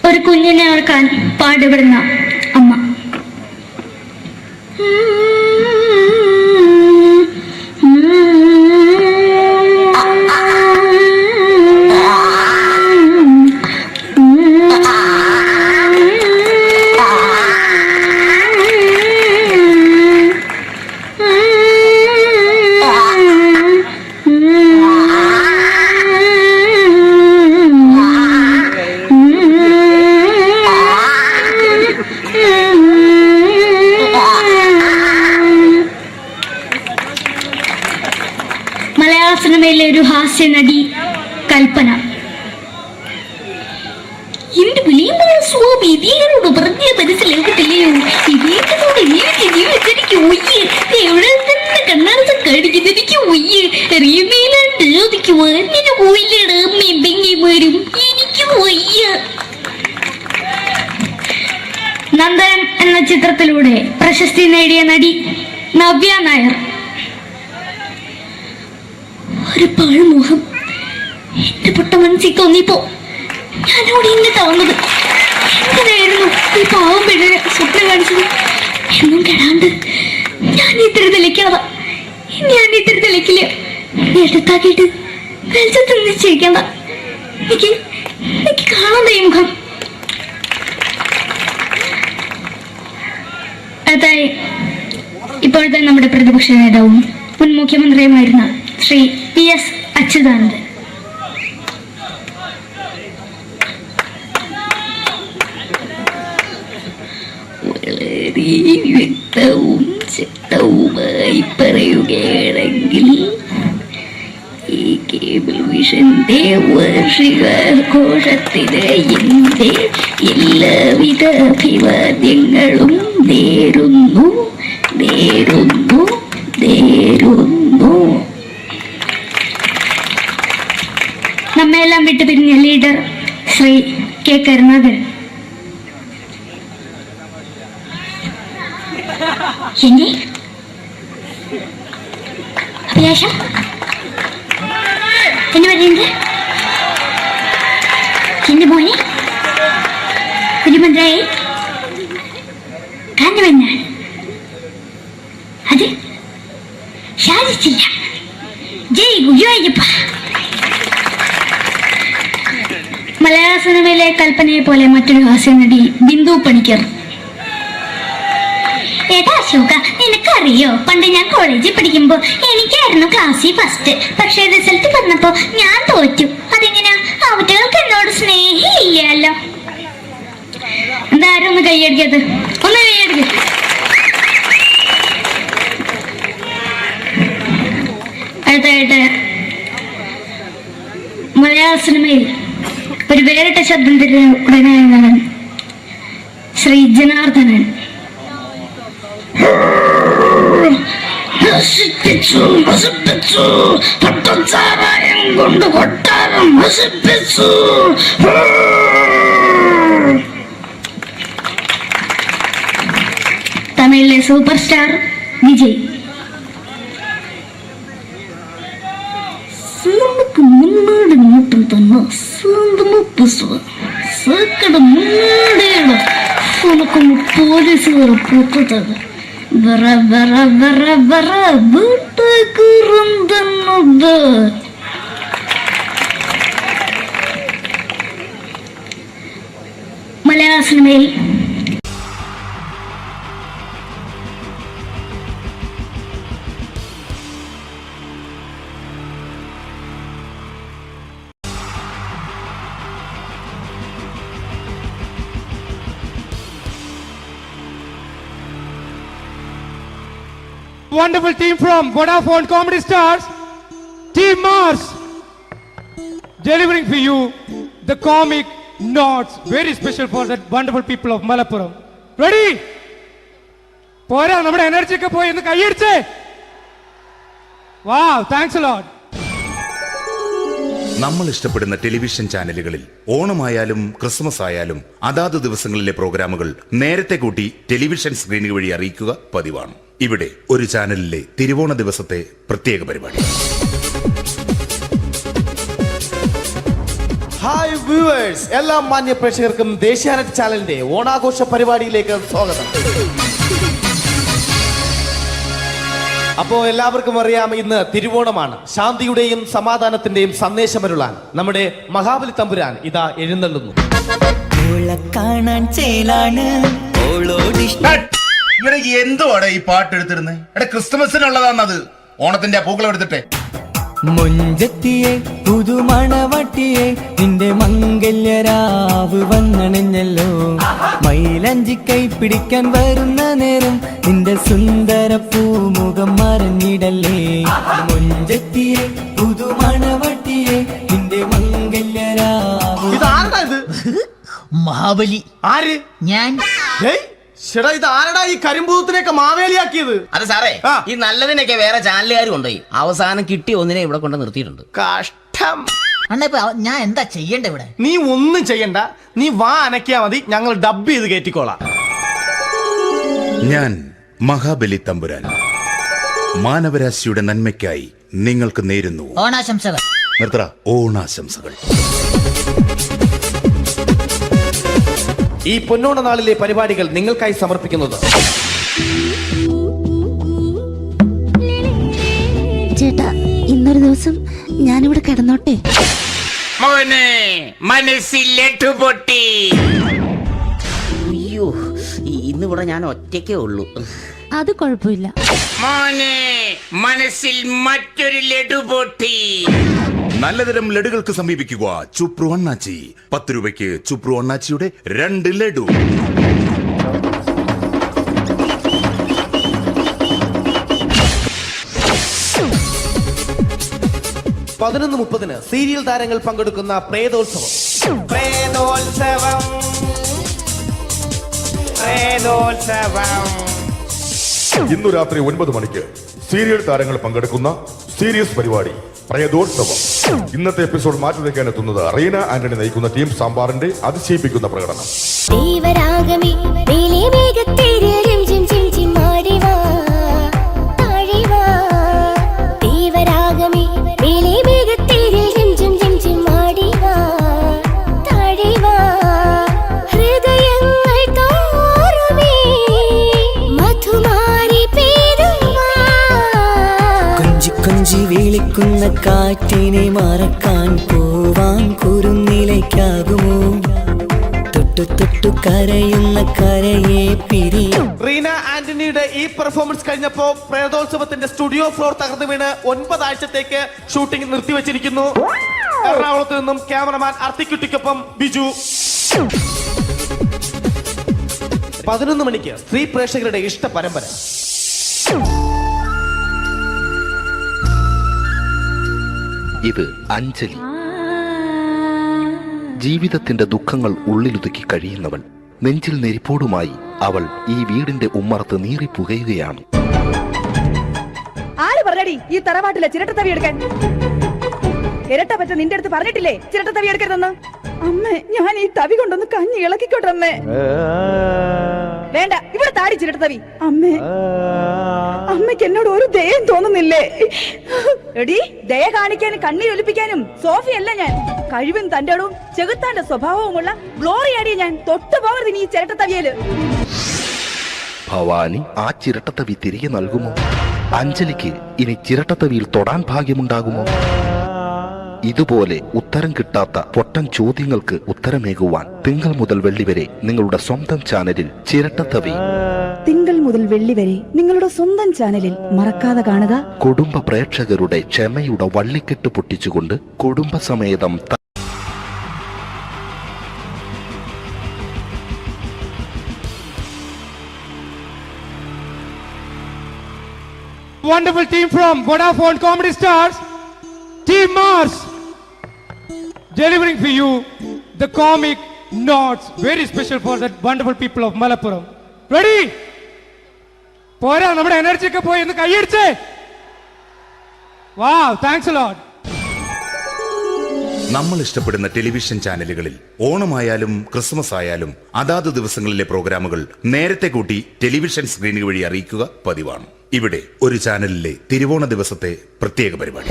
ഒരു കുഞ്ഞിനെ ഓർക്കാൻ പാടുപെടുന്ന അമ്മ. മലയാള സിനിമയിലെ ഒരു ഹാസ്യ നടി കൽപ്പന. എന്റെ വിളിയമ്പഴ സ്വാമി ഇതിനോട് പറഞ്ഞ മനസ്സിലാകത്തില്ലയോ? ഇതേറ്റോട് എനിക്ക് ജീവിച്ചെനിക്ക് ഒയ്യ്, എവിടെ തന്നെ കണ്ണാർച്ച കടിക്കുന്നത് എനിക്ക് ഒയ്യ്, അറിയുന്നതിലാണ്ട് എനിക്ക് വന്നിട്ട് പോയില്ലേടാ അമ്മയും പെങ്ങന്മാരും, എനിക്ക് വയ്യ. നന്ദനം എന്ന ചിത്രത്തിലൂടെ പ്രശസ്തി നേടിയ നടി നവ്യ നായർ. ഒരു പാഴ്മുഖം എന്റെ പൊട്ട മനസ്സിൽ തോന്നിയപ്പോ ഞാനോട് ഇന്നിട്ടാ വന്നത്. എങ്ങനെയായിരുന്നു ഈ പാവം പെണ്ണിനെ സ്വപ്നം കാണിച്ചത്? എന്നും കെടാണ്ട് ഞാൻ ഇത്തിരി തെളിക്കാതെ ഞാൻ ഇത്തിരി തെളിക്കില്ല. എടുത്താക്കിയിട്ട് വെളിച്ചത്ത് നിശ്ചയിക്കണ്ട. എനിക്ക് കാണാൻ ഈ മുഖം. അതായി ഇപ്പോഴത്തെ നമ്മുടെ പ്രതിപക്ഷ നേതാവും മുൻ മുഖ്യമന്ത്രിയുമായിരുന്ന ശ്രീ PS അച്യുതാനന്ദൻ. വളരെ വ്യക്തവും ശക്തവുമായി പറയുകയാണെങ്കിൽ ഈ കേബിൾ വിഷന്റെ വാർഷികാഘോഷത്തിന് എന്റെ എല്ലാവിധ അഭിവാദ്യങ്ങളും നേരുന്നു. നമ്മെല്ലാം വിട്ടുപിരിഞ്ഞ ലീഡർ ശ്രീ K. കരുണാകരൻ. എന്റെ അഭിലാഷം എന്ന് പറയുന്നത് എന്റെ മോനെ തിരുമന്ത്രായി കാണുമെന്നാണ്. അത് സാധിച്ചില്ല. ജയ് ഗുരുവായൂരപ്പ. മലയാള സിനിമയിലെ കൽപ്പനയെ പോലെ മറ്റൊരു ഹാസ്യ നടി ബിന്ദു പണിക്കർ. ഏതാ അശോക, നിനക്കറിയോ പണ്ട് ഞാൻ കോളേജിൽ പഠിക്കുമ്പോ എനിക്കായിരുന്നു ക്ലാസ്സിൽ ഫസ്റ്റ്. പക്ഷെ റിസൾട്ട് വന്നപ്പോ ഞാൻ തോറ്റു. അതെങ്ങനെയാ? അവറ്റകൾക്ക് എന്നോട് സ്നേഹമില്ലല്ലോ. എന്താരും ഒന്ന് കൈയടിക്കത്? ഒന്ന് കൈയടിക്ക. അടുത്തായിട്ട് മലയാള സിനിമയിൽ ഒരു വേറിട്ട ശബ്ദത്തിന്റെ ഉടനാണ് ശ്രീ ജനാർദ്ദനൻ. കൊണ്ട് കൊട്ടാരം നശിപ്പിച്ചു. തമിഴിലെ സൂപ്പർ സ്റ്റാർ വിജയ്. നമുക്ക് മുന്നോടി നോട്ടം തന്നെ സ്വന്തമോ പുസ്തകം സക്കട മുന്നോടിയുടെ ഉനക്കൊന്ന് പോലീസുകാർ പൊട്ടത് വറ വറ വറ വറ വീട്ടുകുറുന്നത്. മലയാള സിനിമയിൽ wonderful team from Vodafone Comedy Stars, Team Mars, delivering for you the comic notes, very special for that wonderful people of Malappuram. Ready? പോരാ, നമ്മുടെ എനർജി ഒക്കെ പോയി ഒന്ന് കൈയടിച്ചേ. Wow, thanks a lot. നമ്മൾ ഇഷ്ടപ്പെടുന്ന ടെലിവിഷൻ ചാനലുകളിൽ ഓണമായാലും ക്രിസ്മസ് ആയാലും അതാത് ദിവസങ്ങളിലെ പ്രോഗ്രാമുകൾ നേരത്തെ കൂട്ടി ടെലിവിഷൻ സ്ക്രീനുകൾ വഴി അറിയിക്കുക പതിവാണ്. ഇവിടെ ഒരു ചാനലിലെ തിരുവോണ ദിവസത്തെ പ്രത്യേക പരിപാടി. ഹായ് വ്യൂവേഴ്സ്, എല്ലാ മാന്യ പ്രേക്ഷകർക്കും ദേശീയാനെറ്റ് ചാനലിന്റെ ഓണാഘോഷ പരിപാടിയിലേക്ക് സ്വാഗതം. അപ്പോ എല്ലാവർക്കും അറിയാം, ഇന്ന് തിരുവോണമാണ്. ശാന്തിയുടെയും സമാധാനത്തിന്റെയും സന്ദേശമരുളാൻ നമ്മുടെ മഹാബലി തമ്പുരാൻ ഇതാ എഴുന്നള്ളുന്നു. കാണാൻ ചേലാണ് ഇവിടെ എന്തുവാടെ ഈ പാട്ട് എടുത്തിരുന്നത്? എടാ, ക്രിസ്തുമസിനുള്ളതാണത്. ഓണത്തിന്റെ പൂക്കളം എടുത്തിട്ടെ. മൊഞ്ചത്തിയെ പുതുമണവട്ടിയെ നിന്റെ മംഗല്യരാവ് വന്നണഞ്ഞല്ലോ. മൈലഞ്ചി കൈ പിടിക്കാൻ വരുന്ന നേരം നിന്റെ സുന്ദര പൂമുഖം മറഞ്ഞിടല്ലേ. മൊഞ്ചത്തിയെ പുതുമണവട്ടിയെ നിന്റെ മംഗല്യരാവ്. ഇതാരടാ ഇത്? മഹാബലി. ആര്? ഞാൻ. ചേട്ടാ, ഇത് ആരടാ ഈ കരിമ്പൂത്തിനെയൊക്കെ മാവേലിയാക്കിയത്? അത് സാറേ, ഈ നല്ലതിനൊക്കെ വേറെ ചാനലുകാർ കൊണ്ടുപോയി അവസാനം കിട്ടി ഒന്നിനെ ഇവിടെ കൊണ്ട് നിർത്തിയിട്ടുണ്ട്. കഷ്ടം. അണ്ണ ഇപ്പൊ ഞാൻ എന്താ ചെയ്യണ്ട ഇവിടെ? നീ ഒന്നും ചെയ്യണ്ട, നീ വാ അനക്കിയാ മതി, ഞങ്ങൾ ഡബ് ചെയ്ത് കയറ്റിക്കോളാം. ഞാൻ മഹാബലി തമ്പുരാൻ മാനവരാശിയുടെ നന്മയ്ക്കായി നിങ്ങൾക്ക് നേരുന്നു ഓണാശംസകൾ. നിർത്തറ ഓണാശംസകൾ. ഈ പൊന്നോണ നാളിലെ പരിപാടികൾ നിങ്ങൾക്കായി സമർപ്പിക്കുന്നത് ചേട്ടാ, ഇന്നൊരു ദിവസം ഞാനിവിടെ കിടന്നോട്ടെ. മനസ്സിലെട്ടുപൊട്ടി. അയ്യോ, ഇന്നിവിടെ ഞാൻ ഒറ്റയ്ക്കേ ഉള്ളൂ. അത് കുഴപ്പമില്ല. മോനെ, മനസ്സിൽ മറ്റൊരു ലഡു പൊട്ടി. നല്ലതരം ലഡുകൾക്ക് സമീപിക്കുക ചുപ്രു അണ്ണാച്ചി. 10 രൂപയ്ക്ക് ചുപ്രു അണ്ണാച്ചിയുടെ 2 ലഡു. പതിനൊന്ന് സീരിയൽ താരങ്ങൾ പങ്കെടുക്കുന്ന പ്രേതോത്സവം. പ്രേതോത്സവം, പ്രേതോത്സവം. ഇന്നു രാത്രി 9 മണിക്ക് സീരിയൽ താരങ്ങൾ പങ്കെടുക്കുന്ന സീരിയസ് പരിപാടി പ്രേതോത്സവം. ഇന്നത്തെ എപ്പിസോഡ് മാറ്റി വയ്ക്കാൻ എത്തുന്നത് റീന ആന്റണി നയിക്കുന്ന ടീം സാമ്പാറിന്റെ അതിശയിപ്പിക്കുന്ന പ്രകടനം. വിളിക്കുന്ന കാറ്റിനെ മറക്കാൻ പോവാൻ കുറുനിലയ്ക്കാകുമോ? തൊട്ടു തൊട്ടു കരയുന്ന കരയെ പിരിയും. റീന ആന്റണിയുടെ ഈ പെർഫോമൻസ് കഴിഞ്ഞപ്പോ പ്രേതോത്സവത്തിന്റെ സ്റ്റുഡിയോ ഫ്ലോർ തകർന്നു വീണ് 9 ആഴ്ചത്തേക്ക് ഷൂട്ടിംഗ് നിർത്തിവെച്ചിരിക്കുന്നു. എറണാകുളത്ത് നിന്നും ക്യാമറമാൻ അർത്തിക്കുട്ടിക്കൊപ്പം ബിജു. 11 മണിക്ക് സ്ത്രീ പ്രേക്ഷകരുടെ ഇഷ്ട പരമ്പര. ഇത് അഞ്ജലി. ജീവിതത്തിന്റെ ദുഃഖങ്ങൾ ഉള്ളിലുതുക്കി കഴിയുന്നവൾ. നെഞ്ചിൽ നെരിപ്പോടുമായി അവൾ ഈ വീടിന്റെ ഉമ്മറത്ത് നീറിപ്പുകയുകയാണ്. ആര് പറഞ്ഞടി ഈ തറവാട്ടിലെ ചിരട്ടത്തവി എടുക്കാൻ? ഇരട്ട പറ്റ നിന്റെ അടുത്ത് പറഞ്ഞിട്ടില്ലേ ചിരട്ടത്തവി എടുക്കരുതെന്ന്? അമ്മേ, ഞാൻ ഈ തവി കൊണ്ടൊന്ന് കഞ്ഞി ഇളക്കിക്കോട്ടെ അമ്മേ. വേണ്ട, ഇവിടെ താടി ചിരട്ടത്തവി. അമ്മേ, അമ്മയ്ക്ക് എന്നോട് ഒരു ദയം തോന്നുന്നില്ലേ? എടി, ദയ കാണിക്കാനും കണ്ണീരൊലിപ്പിക്കാനും സോഫിയല്ല ഞാൻ. കഴിവും തന്റെ ഇടവും ചെകുത്താന്റെ സ്വഭാവവുമുള്ള ഗ്ലോറിയാടിയ ഞാൻ. തൊട്ടുപോകരുത് നീ ഈ ചിരട്ടത്തവിയല്. ഭവാനി ആ ചിരട്ടത്തവി തിരികെ നൽകുമോ? അഞ്ജലിക്ക് ഇനി ചിരട്ടത്തവിയിൽ തൊടാൻ ഭാഗ്യമുണ്ടാകുമോ? ഇതുപോലെ ഉത്തരം കിട്ടാത്ത പൊട്ടൻ ചോദ്യങ്ങൾക്ക് ഉത്തരമേകുവാൻ തിങ്കൾ മുതൽ വെള്ളി വരെ നിങ്ങളുടെ സ്വന്തം ചാനലിൽ ചിരട്ടത്തവി. തിങ്കൾ മുതൽ വെള്ളി വരെ നിങ്ങളുടെ സ്വന്തം ചാനലിൽ മറക്കാതെ കാണുക. കുടുംബ പ്രേക്ഷകരുടെ ക്ഷമയുടെ വള്ളിക്കെട്ട് പൊട്ടിച്ചുകൊണ്ട് കുടുംബസമേതം wonderful team from Vodafone Comedy Stars, Team Mars, delivering for you the comic notes, very special for that wonderful people of Malappuram. Ready? പോരാ, നമ്മുടെ എനർജി ഒക്കെ പോയി ഒന്ന് കൈയടിച്ചേ. Wow, thanks a lot. നമ്മൾ ഇഷ്ടപ്പെടുന്ന ടെലിവിഷൻ ചാനലുകളിൽ ഓണമായാലും ക്രിസ്മസ് ആയാലും അതാത് ദിവസങ്ങളിലെ പ്രോഗ്രാമുകൾ നേരത്തെ കൂട്ടി ടെലിവിഷൻ സ്ക്രീനുകൾ വഴി അറിയിക്കുക പതിവാണ്. ഇവിടെ ഒരു ചാനലിലെ തിരുവോണ ദിവസത്തെ പ്രത്യേക പരിപാടി.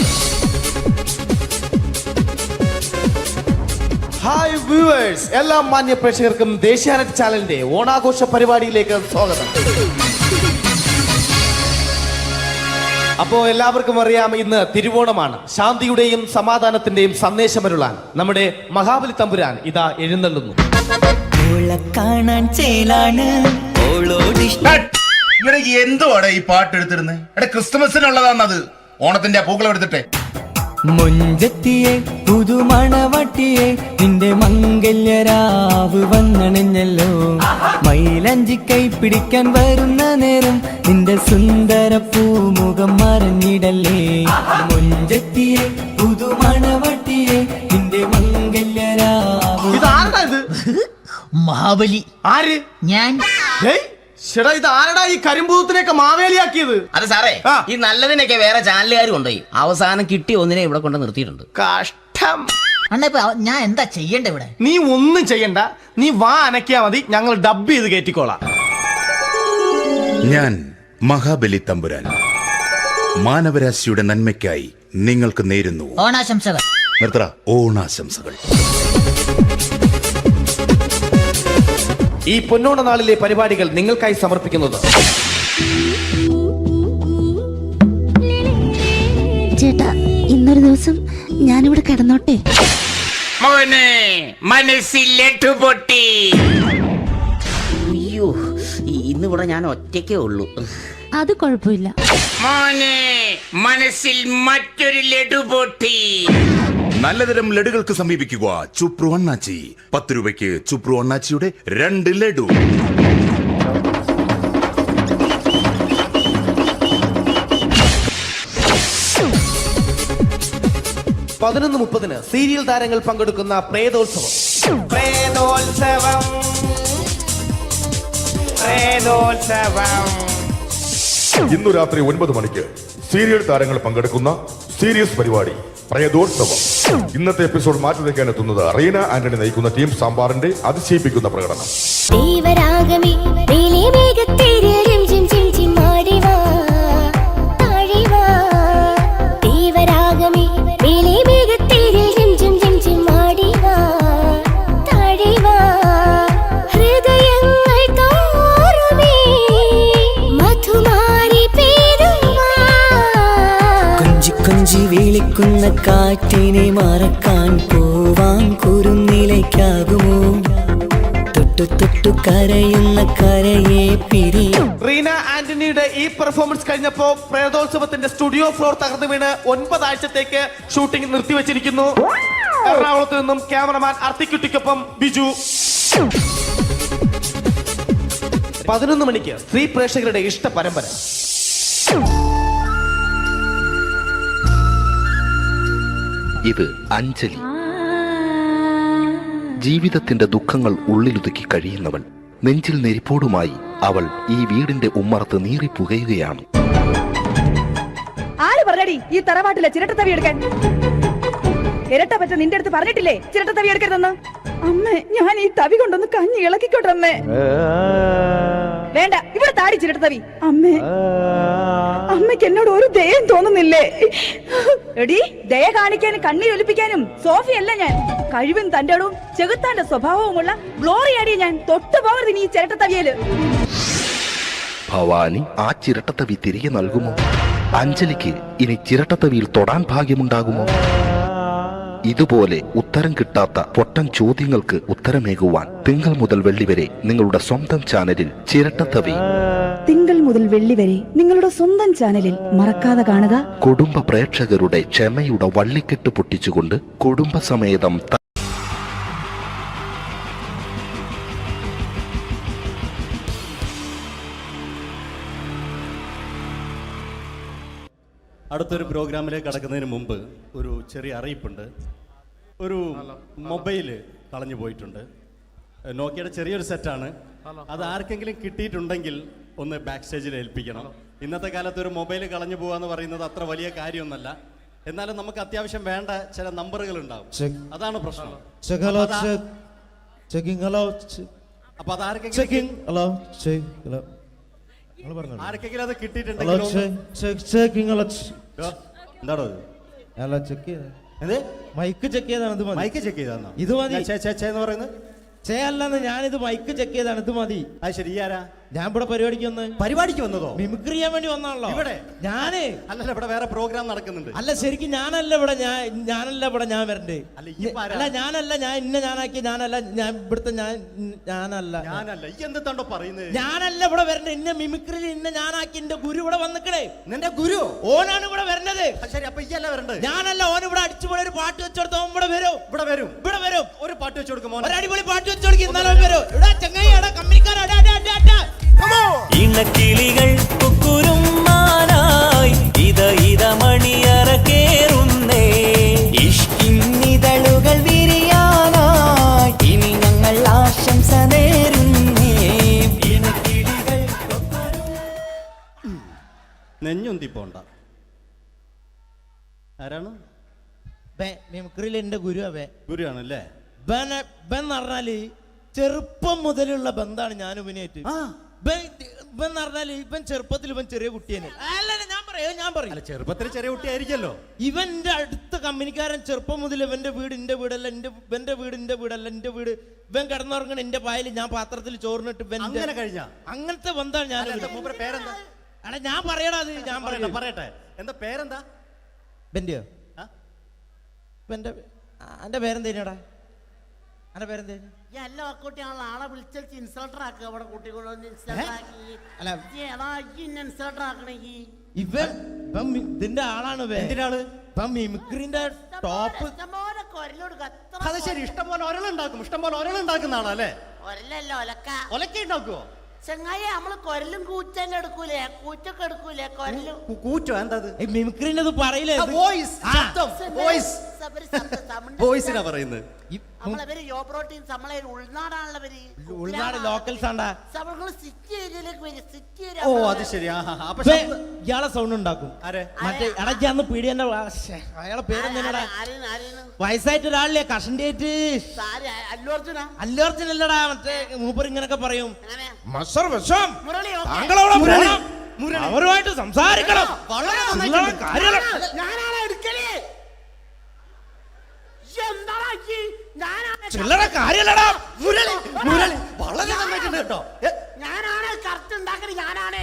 ഹായ് വ്യൂവേഴ്സ്, എല്ലാ മാന്യ പ്രേക്ഷകർക്കും ദേശീയാനെറ്റ് ചാനലിന്റെ ഓണാഘോഷ പരിപാടിയിലേക്ക് സ്വാഗതം. അപ്പോ എല്ലാവർക്കും അറിയാം, ഇന്ന് തിരുവോണമാണ്. ശാന്തിയുടെയും സമാധാനത്തിന്റെയും സന്ദേശമരുളാൻ നമ്മുടെ മഹാബലി തമ്പുരാൻ ഇതാ എഴുന്നള്ളുന്നു. കാണാൻ ചേലാണ് എന്തുവാടെ ഈ പാട്ട് എടുത്തിരുന്നത്? ക്രിസ്തുമസിനുള്ളതാണത്. ഓണത്തിന്റെ പൂക്കളം എടുത്തിട്ടെ. മുഞ്ചത്തിയെ പുതുമണവട്ടിയെ നിന്റെ മംഗല്യരാവ് വന്നണഞ്ഞല്ലോ. മൈലഞ്ചി കൈ പിടിക്കാൻ വരുന്ന നേരം നിന്റെ സുന്ദര പൂമുഖം മറഞ്ഞിടല്ലേ. മുഞ്ചത്തിയെ പുതുമണവട്ടിയെ നിന്റെ മംഗല്യരാവ്. ഇതാരടാ ഇത്? മഹാബലി. ആര്? ഞാൻ. ചേട്ടാ, ഇത് ആരടാ ഈ കരിമ്പൂത്തിനെയൊക്കെ മാവേലിയാക്കിയത്? അത് സാറേ, ഈ നല്ലതിനൊക്കെ വേറെ ചാനലുകാർ കൊണ്ടുപോയി അവസാനം കിട്ടി ഒന്നിനെ ഇവിടെ കൊണ്ട് നിർത്തിയിട്ടുണ്ട്. കഷ്ടം. അണ്ണ ഇപ്പൊ ഞാൻ എന്താ ചെയ്യണ്ട ഇവിടെ? നീ ഒന്നും ചെയ്യണ്ട, നീ വാ അനക്കിയാ മതി, ഞങ്ങൾ ഡബ് ചെയ്ത് കയറ്റിക്കോളാം. ഞാൻ മഹാബലി തമ്പുരാൻ മാനവരാശിയുടെ നന്മയ്ക്കായി നിങ്ങൾക്ക് നേരുന്നു ഓണാശംസകൾ. നിർത്തറ ഓണാശംസകൾ. ഈ പൊന്നോണ നാളിലെ പരിപാടികൾ നിങ്ങൾക്കായി സമർപ്പിക്കുന്നത് ചേട്ടാ, ഇന്നൊരു ദിവസം ഞാനിവിടെ കിടന്നോട്ടെ. മനസ്സിലെട്ടു പൊട്ടി. അയ്യോ, ഇന്നിവിടെ ഞാൻ ഒറ്റയ്ക്കേ ഉള്ളൂ. അത് കുഴപ്പമില്ല. മനസ്സിൽ മറ്റൊരു ലഡു പൊട്ടി. നല്ലതരം ലഡുകൾക്ക് സമീപിക്കുക ചുപ്രു അണ്ണാച്ചി. 10 രൂപയ്ക്ക് ചുപ്രു അണ്ണാച്ചിയുടെ 2 ലഡു. $11:30 സീരിയൽ താരങ്ങൾ പങ്കെടുക്കുന്ന പ്രേതോത്സവം. പ്രേതോത്സവം, പ്രേതോത്സവം. ഇന്നു രാത്രി 9 മണിക്ക് സീരിയൽ താരങ്ങൾ പങ്കെടുക്കുന്ന സീരിയസ് പരിപാടി പ്രേതോത്സവം. ഇന്നത്തെ എപ്പിസോഡ് മാറ്റി വയ്ക്കാൻ എത്തുന്നത് റീന ആന്റണി നയിക്കുന്ന ടീം സാമ്പാറിന്റെ അതിശയിപ്പിക്കുന്ന പ്രകടനം. കൊഞ്ചി വിളിക്കുന്ന കാറ്റിനെ മറക്കാൻ പോവാൻ കുരുന്നിലേക്കാകുമോ. തൊട്ടു തൊട്ടു കരയുന്ന കരയെ പിരിയും. റീന ആന്റണിയുടെ ഈ പെർഫോമൻസ് കഴിഞ്ഞപ്പോ പ്രേതോത്സവത്തിന്റെ സ്റ്റുഡിയോ ഫ്ലോർ തകർന്നു വീണ് 9 ആഴ്ചത്തേക്ക് ഷൂട്ടിംഗ് നിർത്തിവെച്ചിരിക്കുന്നു. എറണാകുളത്ത് നിന്നും ക്യാമറമാൻ അർത്തിക്കുട്ടിക്കൊപ്പം ബിജു. 11 മണിക്ക് സ്ത്രീ പ്രേക്ഷകരുടെ ഇഷ്ട പരമ്പര. ഇത് അഞ്ജലി. ജീവിതത്തിന്റെ ദുഃഖങ്ങൾ ഉള്ളിലൊതുക്കി കഴിയുന്നവൾ. നെഞ്ചിൽ നെരിപ്പോടുമായി അവൾ ഈ വീടിന്റെ ഉമ്മറത്ത് നീറിപ്പുകയുകയാണ്. ആര് പറഞ്ഞടി ഈ തറവാട്ടിലെ ചിരട്ടത്തവി എടുക്കാൻ? ഇരട്ട പറ്റ നിന്റെ അടുത്ത് പറഞ്ഞിട്ടില്ലേ ചിരട്ടത്തവി എടുക്കരുതെന്ന്? അമ്മേ, ഞാൻ ഈ തവി കൊണ്ടൊന്ന് കഞ്ഞി ഇളക്കിക്കോട്ടെ അമ്മേ. വേണ്ട, ഇവിടെ താടി ചിരട്ടത്തവി. അമ്മേ, അമ്മയ്ക്ക് എന്നോട് ഒരു ദയം തോന്നുന്നില്ലേ? എടി, ദയ കാണിക്കാനും കണ്ണി ഒലിപ്പിക്കാനും സോഫിയല്ല ഞാൻ. കഴിവും തന്റെടും ചെകുത്താന്റെ സ്വഭാവവുമുള്ള ഗ്ലോറിയാടിയ ഞാൻ. തൊട്ടു പോകരുത് നീ ചിരട്ടത്തവിയല്. ഭവാനി ആ ചിരട്ടത്തവി തിരികെ നൽകുമോ? അഞ്ജലിക്ക് ഇനി ചിരട്ടത്തവിയിൽ തൊടാൻ ഭാഗ്യമുണ്ടാകുമോ? ഇതുപോലെ ഉത്തരം കിട്ടാത്ത പൊട്ടൻ ചോദ്യങ്ങൾക്ക് ഉത്തരമേകുവാൻ തിങ്കൾ മുതൽ വെള്ളി വരെ നിങ്ങളുടെ സ്വന്തം ചാനലിൽ ചിരട്ടത്തവി. തിങ്കൾ മുതൽ വെള്ളി വരെ നിങ്ങളുടെ സ്വന്തം ചാനലിൽ മറക്കാതെ കാണുക. കുടുംബ പ്രേക്ഷകരുടെ ക്ഷമയുടെ വള്ളിക്കെട്ട് പൊട്ടിച്ചുകൊണ്ട് കുടുംബസമേതം അടുത്തൊരു പ്രോഗ്രാമിലേക്ക് കടക്കുന്നതിന് മുമ്പ് ഒരു ചെറിയ അറിയിപ്പുണ്ട്. ഒരു മൊബൈൽ കളഞ്ഞു പോയിട്ടുണ്ട്. നോക്കിയുടെ ചെറിയൊരു സെറ്റാണ്. അത് ആർക്കെങ്കിലും കിട്ടിയിട്ടുണ്ടെങ്കിൽ ഒന്ന് ബാക്ക് സ്റ്റേജിൽ ഏൽപ്പിക്കണം. ഇന്നത്തെ കാലത്ത് ഒരു മൊബൈൽ കളഞ്ഞു പോകാന്ന് പറയുന്നത് അത്ര വലിയ കാര്യമൊന്നുമല്ല. എന്നാലും നമുക്ക് അത്യാവശ്യം വേണ്ട ചില നമ്പറുകൾ ഉണ്ടാവും. അതാണ് പ്രശ്നം. അപ്പൊ അത് ആർക്കെങ്കിലും അത് കിട്ടിയിട്ടുണ്ടെങ്കിൽ എന്താണോ മൈക്ക് ചെക്ക് ചെയ്താണ്. മൈക്ക് ചെക്ക് ചെയ്താണോ? ഇത് മതി എന്ന് പറയുന്നത് അല്ലെന്ന് ഞാനിത് മൈക്ക് ചെക്ക് ചെയ്താണ്. ഇത് മതി. അത് ശരി. ആരാ? ഞാൻ ഇവിടെ പരിപാടിക്ക് വന്നതോ? മിമിക്രി ചെയ്യാൻ വേണ്ടി വന്നാണല്ലോ ഇവിടെ. ഞാന് അല്ലല്ല, ഇവിടെ വേറെ പ്രോഗ്രാം നടക്കുന്നുണ്ട്. അല്ല ശരിക്കും ഞാനല്ല ഇവിടെ. ഞാൻ വരണ്ടേ? അല്ല ഞാനല്ല. ഞാൻ ഞാനാക്കി. ഞാനല്ല. ഞാൻ ഇവിടുത്തെ ഞാനല്ല. എന്തെത്താണ്ടോ പറയുന്നത്? ഞാനല്ല ഇവിടെ വരണ്ടേ. ഇന്ന മിമിക്രിയിൽ ഞാനാക്കി. എന്റെ ഗുരു ഇവിടെ വന്നിക്കണേ. നിന്റെ ഗുരു ഓനാണ് ഇവിടെ വരണത്. ശരി. അപ്പൊ ഈ അല്ല വരണ്ടേ? ഞാനല്ല. ഓൻ ഇവിടെ അടിച്ചുപോലെ ഒരു പാട്ട് വെച്ചെടുത്തോ. ഇവിടെ വരും. ഒരു പാട്ട് വെച്ചു കൊടുക്കും. ഒരു അടിപൊളി പാട്ട് വെച്ചോടുക്കും. ഇന്നലെ വരും. ഇവിടെ ചങ്ങായി കമ്പനിക്കാരാ. ഇണക്കിളികൾ കുക്കുരുമാനായി ഇത മണിയറ കേറുന്നേ. ഇഷ്കിന്നിതളുകൾ വിരിയാനായി ഇനി ഞങ്ങൾ ആശംസ നേരുന്നേ. ഇണക്കിളികൾ നെഞ്ഞുന്തി പോണ്ട. ആരാണ്? മിമിക്രിയിൽ എന്റെ ഗുരു. ഗുരുവാണല്ലേ? പറഞ്ഞാല് ചെറുപ്പം മുതലുള്ള ബന്ധാണ് ഞാൻ ഇവനായിട്ട്. ഇവൻ പറഞ്ഞാല് ഇവൻ ചെറുപ്പത്തിൽ ഇവൻ ചെറിയ കുട്ടിയാണ്. ഞാൻ പറയും ചെറുപ്പത്തിൽ ചെറിയ കുട്ടിയായിരിക്കല്ലോ. ഇവന്റെ അടുത്ത കമ്പനിക്കാരൻ ചെറുപ്പം മുതൽ ഇവന്റെ വീട് എന്റെ വീടല്ല. ഇവന്റെ വീട് എന്റെ വീടല്ല. എന്റെ വീട് ഇവൻ കിടന്നുറങ്ങണ എന്റെ പായല് ഞാൻ പാത്രത്തിൽ ചോറിനിട്ട് അങ്ങനത്തെ ബന്ധാണ് ഞാൻ. പേരെന്താ? അല്ല ഞാൻ പറയടാ. അത് ഞാൻ പറയട്ടെ. എന്താ പേരെന്താ? ബെന്റെയോ? എന്റെ പേരെന്തേനാടാ? എന്റെ പേരെന്തേനു? എല്ലാ കുട്ടിയാണല്ലോ ആളെ വിളിച്ചു ഇൻസൾട്ടർ ആക്കുക. അവിടെ കുട്ടികളൊന്ന് ഇൻസൾട്ടർ ആക്കണെങ്കി ഇതിന്റെ ആളാണ്. മിമിക്രിന്റെ ടോപ്പ്. അത് ശരി. ഇഷ്ടംപോലെ ഒരളുണ്ടാക്കും. ഇഷ്ടംപോലെ ഒരളുണ്ടാക്കുന്ന ആളല്ലേ? ഒരലല്ല, ഒലക്ക ഉണ്ടാക്കുവോ? ചെങ്ങായി നമ്മള് കൊരലും കൂറ്റല്ല എടുക്കൂലേ? കൂറ്റൊക്കെ എടുക്കൂലേ? കൊരലും കൂറ്റോ? എന്താ മിമിക്രിന്റെ പറയില്ലേ? വോയിസിനാ പറയുന്നത്. നമ്മളവര് യോപ്രോട്ടീൻ നമ്മളെ ഉൾനാടാണല്ലോ. ഉൾനാട് ലോക്കൽസ് ആണ്ടാ. സിറ്റി ഏരിയയിലേക്ക് വരും. City area. ഓ അത് ശരി. ഇയാളെ സൗണ്ട് ഉണ്ടാക്കും. മറ്റേ ഇടയ്ക്കാന്ന് പീടിയന്റെ അയാളെ പേരെന്താ? വയസ്സായിട്ട് ഒരാളില്ലേ? കഷണ്ടിയായിട്ട്. അല്ലു അർജുൻ അല്ലടാ. മറ്റേ മൂപ്പർ ഇങ്ങനൊക്കെ പറയും. അവരുമായിട്ട് സംസാരിക്കണം. ചില്ലറ കാര്യല്ലടാ. ഞാനാണ് കറക്റ്റ് ഉണ്ടാക്കല്. ഞാനാണ്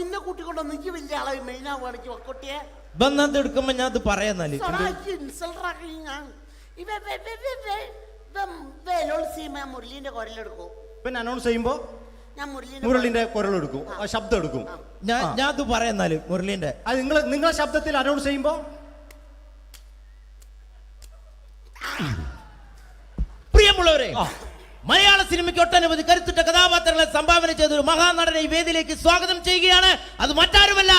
ഇന്ന കൂട്ടിക്കൊണ്ടോ. നിക്ക് വലിയ ആളെ മെയിൻ ആവുകയാണെങ്കിൽ ഒക്കൊട്ടിയെ ബന്ധം എടുക്കുമ്പോ ഞാൻ അത് പറയാന്നാല് മുരളീന്റെ കുരലെടുക്കും. പിന്നെ അനൗൺസ് ചെയ്യുമ്പോ ഞാൻ മുരളിന്റെ കുരലെടുക്കും. ശബ്ദം എടുക്കും. ഞാൻ അത് പറയാന്നാല് മുരളീന്റെ അത് നിങ്ങളെ ശബ്ദത്തിൽ അനൗൺസ് ചെയ്യുമ്പോ. പ്രിയമുള്ളവരെ, മലയാള സിനിമയ്ക്ക് ഒട്ടനവധി കരുത്തുറ്റ കഥാപാത്രങ്ങളെ സംഭാവന ചെയ്ത ഒരു മഹാനടനെ ഈ വേദിയിലേക്ക് സ്വാഗതം ചെയ്യുകയാണ്. അത് മറ്റാരുമല്ല,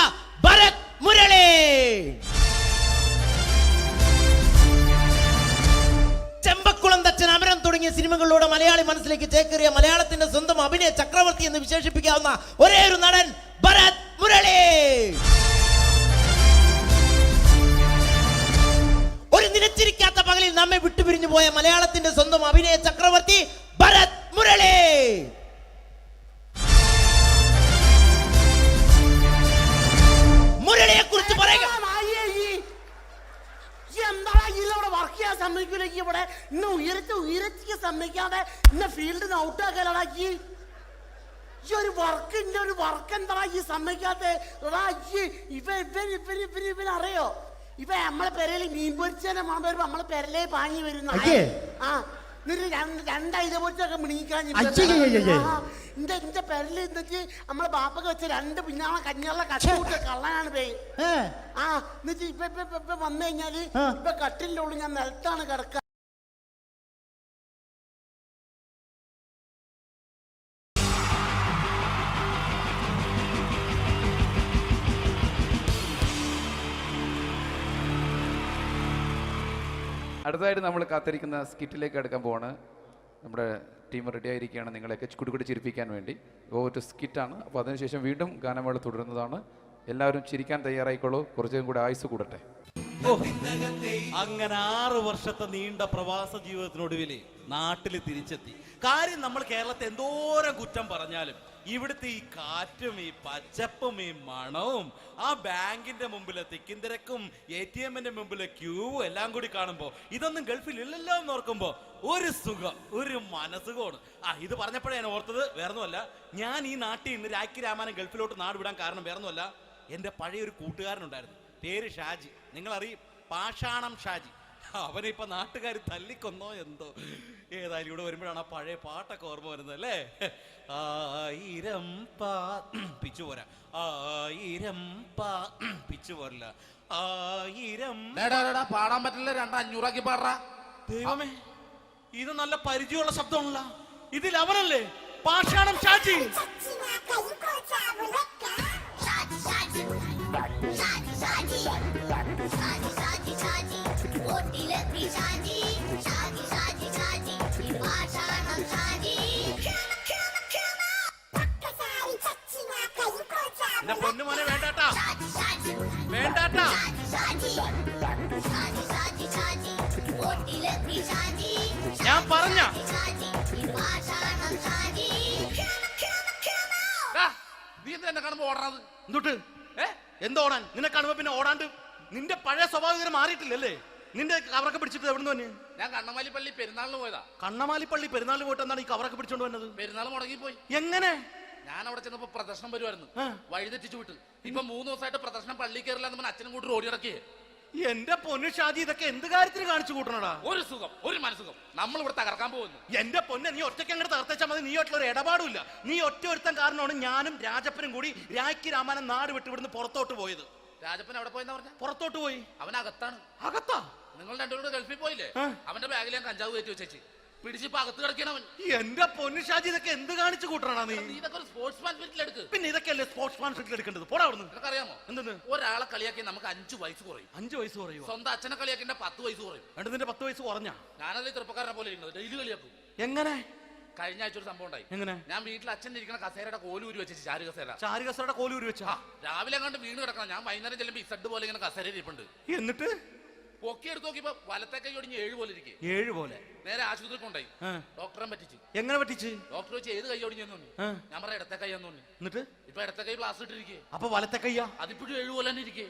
ഭരത് മുരളി. ചെമ്പക്കുളം തച്ചൻ, അമരം തുടങ്ങിയ സിനിമകളിലൂടെ മലയാളി മനസ്സിലേക്ക് ചേക്കേറിയ മലയാളത്തിന്റെ സ്വന്തം അഭിനയ ചക്രവർത്തി എന്ന് വിശേഷിപ്പിക്കാവുന്ന ഒരേ ഒരു നടൻ ഭരത് മുരളി. ഒരു നിലച്ചിരിക്കാത്ത പകലിൽ നമ്മെ വിട്ടുപിരിഞ്ഞു പോയ മലയാളത്തിന്റെ സ്വന്തം അഭിനയ ചക്രവർത്തി ഭരത് മുരളി. മുരളിയെ കുറിച്ച് പറയുക. വർക്ക് ചെയ്യാൻ സമ്മതിക്കൂലേക്ക് ഇവിടെ ഇന്ന് ഉയരത്തിക്ക് സമ്മതിക്കാതെ ഇന്ന് ഫീൽഡിൽ നിന്ന് ഔട്ടാക്കലാക്കി. ഈ ഒരു വർക്ക് എന്താ ഈ സമ്മതിക്കാത്ത? ഇവനറിയോ? ഇവ നമ്മളെ പെരയില് മീൻ പൊരിച്ചതിനെ മണം വരുമ്പോ നമ്മളെ പെരലേ പാഞ്ഞു വരുന്ന രണ്ടൈല പൊരിച്ചൊക്കെ മിണിക്കാൻ എന്റെ പെരല് എന്നിട്ട് നമ്മളെ ബാപ്പൊക്കെ വെച്ച രണ്ട് പിന്നാളെ കഞ്ഞുള്ള കട്ടുകൂട്ട കള്ളനാണ് പേ. എന്നിട്ട് ഇപ്പൊ വന്നു കഴിഞ്ഞാല് ഇപ്പൊ കട്ടിലിന്റെ ഉള്ളു ഞാൻ നിലത്താണ് കിടക്കുക. അടുത്തതായിട്ട് നമ്മൾ കാത്തിരിക്കുന്ന സ്കിറ്റിലേക്ക് എടുക്കാൻ പോവാണ്. നമ്മുടെ ടീം റെഡി ആയിരിക്കുകയാണ് നിങ്ങളെയൊക്കെ കുടുകുടി ചിരിപ്പിക്കാൻ വേണ്ടി. ഒരു സ്കിറ്റാണ്. അപ്പോൾ അതിനുശേഷം വീണ്ടും ഗാനമേള തുടരുന്നതാണ്. എല്ലാവരും ചിരിക്കാൻ തയ്യാറായിക്കോളൂ. കുറച്ചും കൂടി ആയുസ് കൂടട്ടെ. അങ്ങനെ 6 വർഷത്തെ നീണ്ട പ്രവാസ ജീവിതത്തിനൊടുവിൽ നാട്ടിൽ തിരിച്ചെത്തി. കാര്യം നമ്മൾ കേരളത്തെ എന്തോരം കുറ്റം പറഞ്ഞാലും ഇവിടുത്തെ ഈ കാറ്റും ഈ പച്ചപ്പും ഈ മണവും ആ ബാങ്കിന്റെ മുമ്പിലെ തിക്കും തിരക്കും ATM-ന്റെ മുമ്പിലെ ക്യൂവും എല്ലാം കൂടി കാണുമ്പോ ഇതൊന്നും ഗൾഫിൽ ഇല്ലല്ലോ എന്ന് ഓർക്കുമ്പോ ഒരു സുഖം, ഒരു മനസുഖമാണ്. ഇത് പറഞ്ഞപ്പോഴേ ഞാൻ ഓർത്തത് വേറൊന്നുമല്ല, ഞാൻ ഈ നാട്ടിൽ നിന്ന് രാഖി രാമാനം ഗൾഫിലോട്ട് നാട് വിടാൻ കാരണം വേറൊന്നുമല്ല, എൻ്റെ പഴയ ഒരു കൂട്ടുകാരനുണ്ടായിരുന്നു, പേര് ഷാജി. നിങ്ങളറിയും, പാഷാണം ഷാജി. അവനിപ്പോ നാട്ടുകാർ തല്ലിക്കൊന്നോ എന്തോ. ഏതായാലും ഇവിടെ വരുമ്പോഴാണ് ആ പഴയ പാട്ടൊക്കെ ഓർമ്മ വരുന്നത് അല്ലേ. 1000 പിച്ചു പോരാ, 1000 പിച്ചു പോരില്ല, 1000 പാടാൻ പറ്റില്ല, 200 പാടാ. ദൈവമേ, ഇത് നല്ല പരിചയമുള്ള ശബ്ദമാണല്ലോ. ഇതിൽ അവനല്ലേ പാഷാണം ഷാജി? പൊന്നുമോനെ വേണ്ടാട്ടാ, വേണ്ടാട്ടാ. ഞാൻ പറഞ്ഞ നീ എന്താ കാണുമ്പോ ഓടാത്? എന്തൊട്ട് എന്തോടാൻ? നിന്നെ കാണുമ്പോ പിന്നെ ഓടാണ്ട് നിന്റെ പഴയ സ്വഭാവം മാറിയിട്ടില്ലല്ലേ? നിന്റെ കവറൊക്കെ പിടിച്ചിട്ട് എവിടെ നിന്ന്? ഞാൻ കണ്ണമാലിപ്പള്ളി പെരുന്നാളിന് പോയതാ. കണ്ണമാലിപ്പള്ളി പെരുന്നാളിന് പോയിട്ട് എന്താണ് ഈ കവറൊക്കെ പിടിച്ചോണ്ട് വന്നത്? പെരുന്നാൾ മുടങ്ങിപ്പോയി. എങ്ങനെ? ഞാൻ അവിടെ ചെന്നപ്പോ പ്രദർശനം വരുമായിരുന്നു, വഴിതെറ്റിച്ചു വിട്ട്. ഇപ്പൊ 3 ദിവസമായിട്ട് പ്രദർശനം പള്ളി കയറില്ല എന്ന് അച്ഛനും കൂട്ടി ഓടി നടക്കിയേ. എന്റെ പൊന്നു ഷാജി, ഇതൊക്കെ എന്ത് കാര്യത്തിന് കാണിച്ചു കൂട്ടണടാ? ഒരു സുഖം, ഒരു മനസുഖം. നമ്മൾ ഇവിടെ തകർക്കാൻ പോകുന്നു. എന്റെ പൊന്നെ, നീ ഒറ്റയ്ക്ക് അങ്ങോട്ട് തകർത്തേച്ചാൽ മതി. നീ ഒറ്റ ഒരു ഇടപാടില്ല. നീ ഒറ്റ ഒരുത്തൻ കാരണമാണ് ഞാനും രാജപ്പനും കൂടി രാഖി രാമാനം നാട് വിട്ട് ഇവിടുന്ന് പുറത്തോട്ട് പോയത്. രാജപ്പൻ എവിടെ പോയെന്നാ പറഞ്ഞ? പുറത്തോട്ട് പോയി. അവനകത്താണ്. അകത്താ? നിങ്ങൾ രണ്ടുപേരും ഗൾഫിൽ പോയില്ലേ? അവന്റെ ബാഗിൽ ഞാൻ കഞ്ചാവ് കയറ്റി വെച്ചേച്ച് പിടിച്ചിപ്പോ അകത്ത് കിടക്കണവൻ. എന്റെ പൊന്നു ഷാജി, ഇതൊക്കെ എന്ത് കാണിച്ചു കൂട്ടണ നീ? ഇതൊക്കെ ഒരു സ്പോർട്സ്മാൻ സ്പിരിറ്റിൽ എടുക്ക്. പിന്നെ ഇതൊക്കെയല്ലേ സ്പോർട്സ്മാൻ സ്പിരിറ്റിൽ എടുക്കേണ്ടത്? പോടാ അവിടുന്ന്. നിനക്കറിയാമോ എന്തെന്ന്? ഒരാളെ കളിയാക്കി നമുക്ക് 5 വയസ്സ് കുറയും. 5 വയസ്സ് കുറയും? സ്വന്തം അച്ഛനെ കളിയാക്കി 10 വയസ്സ് കുറയും. എന്നിട്ട് നിന്റെ 10 വയസ്സ് കുറഞ്ഞ? ഞാനത് ചെറുപ്പക്കാരനെ പോലെ ഇരിക്കുന്നത്, ഡെയിലി കളിയാക്കും. എങ്ങനെ? കഴിഞ്ഞ ആഴ്ച ഒരു സംഭവം ഉണ്ടായി. എങ്ങനെ? ഞാൻ വീട്ടിൽ അച്ഛൻ ഇരിക്കുന്ന കസേരയുടെ കോലൂരി വെച്ചു. ചാരു കസേരയുടെ കോലൂരി വെച്ചാ? രാവിലെ കണ്ട് വീണ് കിടക്കണം. ഞാൻ വൈകുന്നേരം ചെല്ലുമ്പോ ഇസഡ് പോലെ ഇങ്ങനെ കസേര ഇരിപ്പുണ്ട്. എന്നിട്ട് പൊക്കി എടുത്ത് നോക്കിയപ്പോ വലത്തെ കൈ ഒടിഞ്ഞ് 7 പോലെ ഇരിക്കും. 7 പോലെ? നേരെ ആശുപത്രി കൊണ്ടായി. ഡോക്ടറെ പറ്റിച്ചു. എങ്ങനെ പറ്റിച്ച്? ഡോക്ടർ വെച്ച് ഏത് കൈ ഒടിഞ്ഞെന്നു? ഞാൻ പറയാം ഇടത്തെ കൈ എന്ന്. എന്നിട്ട് ഇപ്പൊ ഇടത്തെ കൈ പ്ലാസ്റ്റർ ഇട്ടിരിക്കേ. അപ്പൊ വലത്തെ കൈയാ? അതിപ്പോഴും 7 പോലെ തന്നെ ഇരിക്കേ.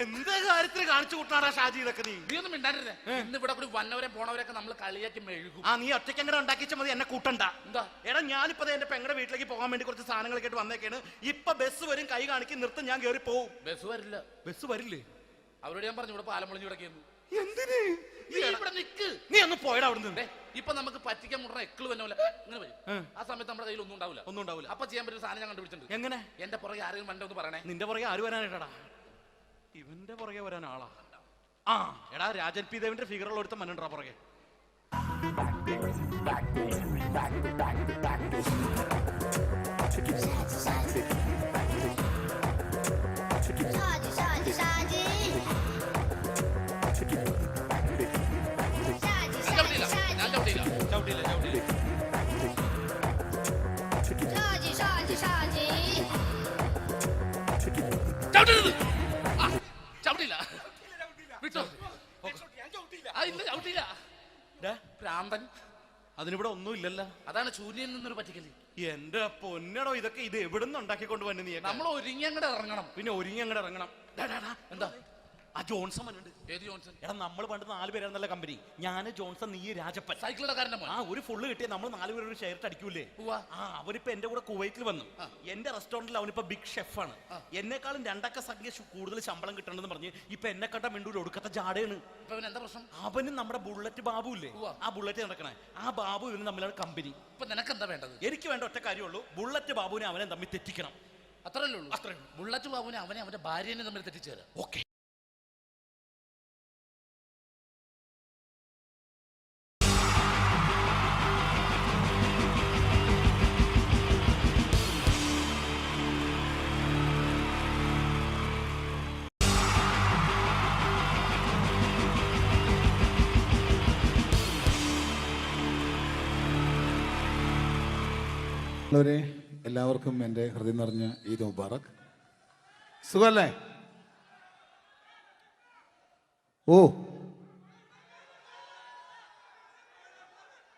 എന്ത് കാര്യത്തിന് കാണിച്ചു കൂട്ടാടാ ഷാജി ഇതൊക്കെ? നീ ഒന്നും മിണ്ടാണ്ടിരുന്നേ. ഇന്ന് ഇവിടെ കൂടി വന്നവരെ പോണവരൊക്കെ നമ്മൾ കളിയാക്കി മെഴുകും. നീ ഒറ്റയ്ക്ക് അങ്ങനെ ഉണ്ടാക്കിച്ച മതി, എന്നെ കൂട്ടണ്ട. എന്താ? എടാ, ഞാനിപ്പോ എന്റെ പെങ്ങളുടെ വീട്ടിലേക്ക് പോകാൻ വേണ്ടി കുറച്ച് സാധനങ്ങളൊക്കെ ആയിട്ട് വന്നേക്കാണ്. ഇപ്പൊ ബസ് വരും, കൈ കാണിക്കും, നിർത്തും, ഞാൻ കയറി പോവും. ബസ് വരില്ല. ബസ് വരില്ലേ? അവരോട് ഞാൻ പറഞ്ഞു ഇവിടെ പാലം പൊളിഞ്ഞു കിടക്കുന്നു. എന്തിന്? ഇവിടെ നിക്ക്. നീ ഒന്ന് പോയടാ അവിടുന്ന്. ഇപ്പൊ നമുക്ക് പറ്റിക്കാൻ മുടണ എക്കിള് വന്ന പോലെ ഇങ്ങനെ വരും. ആ സമയത്ത് നമ്മുടെ കയ്യിൽ ഒന്നും ഉണ്ടാവില്ല. അപ്പൊ ചെയ്യാൻ പറ്റുന്ന സാധനം ഞാൻ കണ്ടുപിടിച്ചിട്ടുണ്ട്. എങ്ങനെ? എന്റെ പുറകെ ആരെങ്കിലും വണ്ടി ഒന്ന് പറയണേ. നിന്റെ പുറകെ ആര് വരാനായിട്ടാടാ? ഇവന്റെ പുറകെ വരാൻ ആളാ? എടാ, രാജൻ പി ദേവിന്റെ ഫിഗറുള്ള ഒരുത്തം മനുണ്ടാ പുറകെ. അതിനിവിടെ ഒന്നും ഇല്ലല്ലോ. അതാണ് ശൂന്യയിൽ നിന്നൊരു പറ്റിക്കല്. എന്റെ പൊന്നടോ, ഇതൊക്കെ ഇത് എവിടുന്ന് ഉണ്ടാക്കിക്കൊണ്ട് വന്നു? നീ നമ്മൾ ഒരുങ്ങി അങ്ങോട്ട് ഇറങ്ങണം. പിന്നെ ഒരുങ്ങി അങ്ങോട്ട് ഇറങ്ങണം. എന്താ? ആ ജോൺസൺ വന്നുണ്ട്. ഏത് ജോൺസൺ? എടാ, നമ്മൾ പണ്ട് 4 പേരായിരുന്നല്ല കമ്പനി. ഞാന്, ജോൺസൺ, നീ, രാജപ്പൻ. സൈക്കിളുടെ കാരന്റെ മോൻ. ഒരു ഫുള്ള് കിട്ടിയ നമ്മൾ 4 പേര് ഒരു ഷെയർ അടിക്കൂലേ? അവനിപ്പോ എന്റെ കൂടെ കുവൈറ്റിൽ വന്നു. എന്റെ റെസ്റ്റോറന്റിൽ അവനിപ്പോ ബിഗ് ഷെഫാണ്. എന്നെക്കാളും 2 അക്ക സംഖ്യ കൂടുതൽ ശമ്പളം കിട്ടണമെന്ന് പറഞ്ഞ് ഇപ്പൊ എന്നെക്കാട്ട മിണ്ടൂര് ഒടുക്കത്തെ ജാടയാണ്. എന്താ പ്രശ്നം? അവനും നമ്മുടെ ബുള്ളറ്റ് ബാബു ഇല്ലേ, ആ ബുള്ളറ്റ് നടക്കണേ, ആ ബാബു ഇവനും തമ്മിലാണ് കമ്പനി. ഇപ്പൊ നിനക്ക് എന്താ വേണ്ടത്? എനിക്ക് വേണ്ട ഒറ്റ കാര്യമുള്ളൂ, ബുള്ളറ്റ് ബാബുവിനെ അവനെ തമ്മിൽ തെറ്റിക്കണം. അത്രയല്ലേ ഉള്ളൂ? ബുള്ളറ്റ് ബാബുവിനെ അവനെ അവന്റെ ഭാര്യനെ തമ്മിൽ തെറ്റിച്ചു തരാം. ഓക്കെ. പ്രിയമുള്ളവരെ, എല്ലാവർക്കും എൻ്റെ ഹൃദയം നിറഞ്ഞ ഈദ് മുബാറക്. സുഖമല്ലേ? ഓ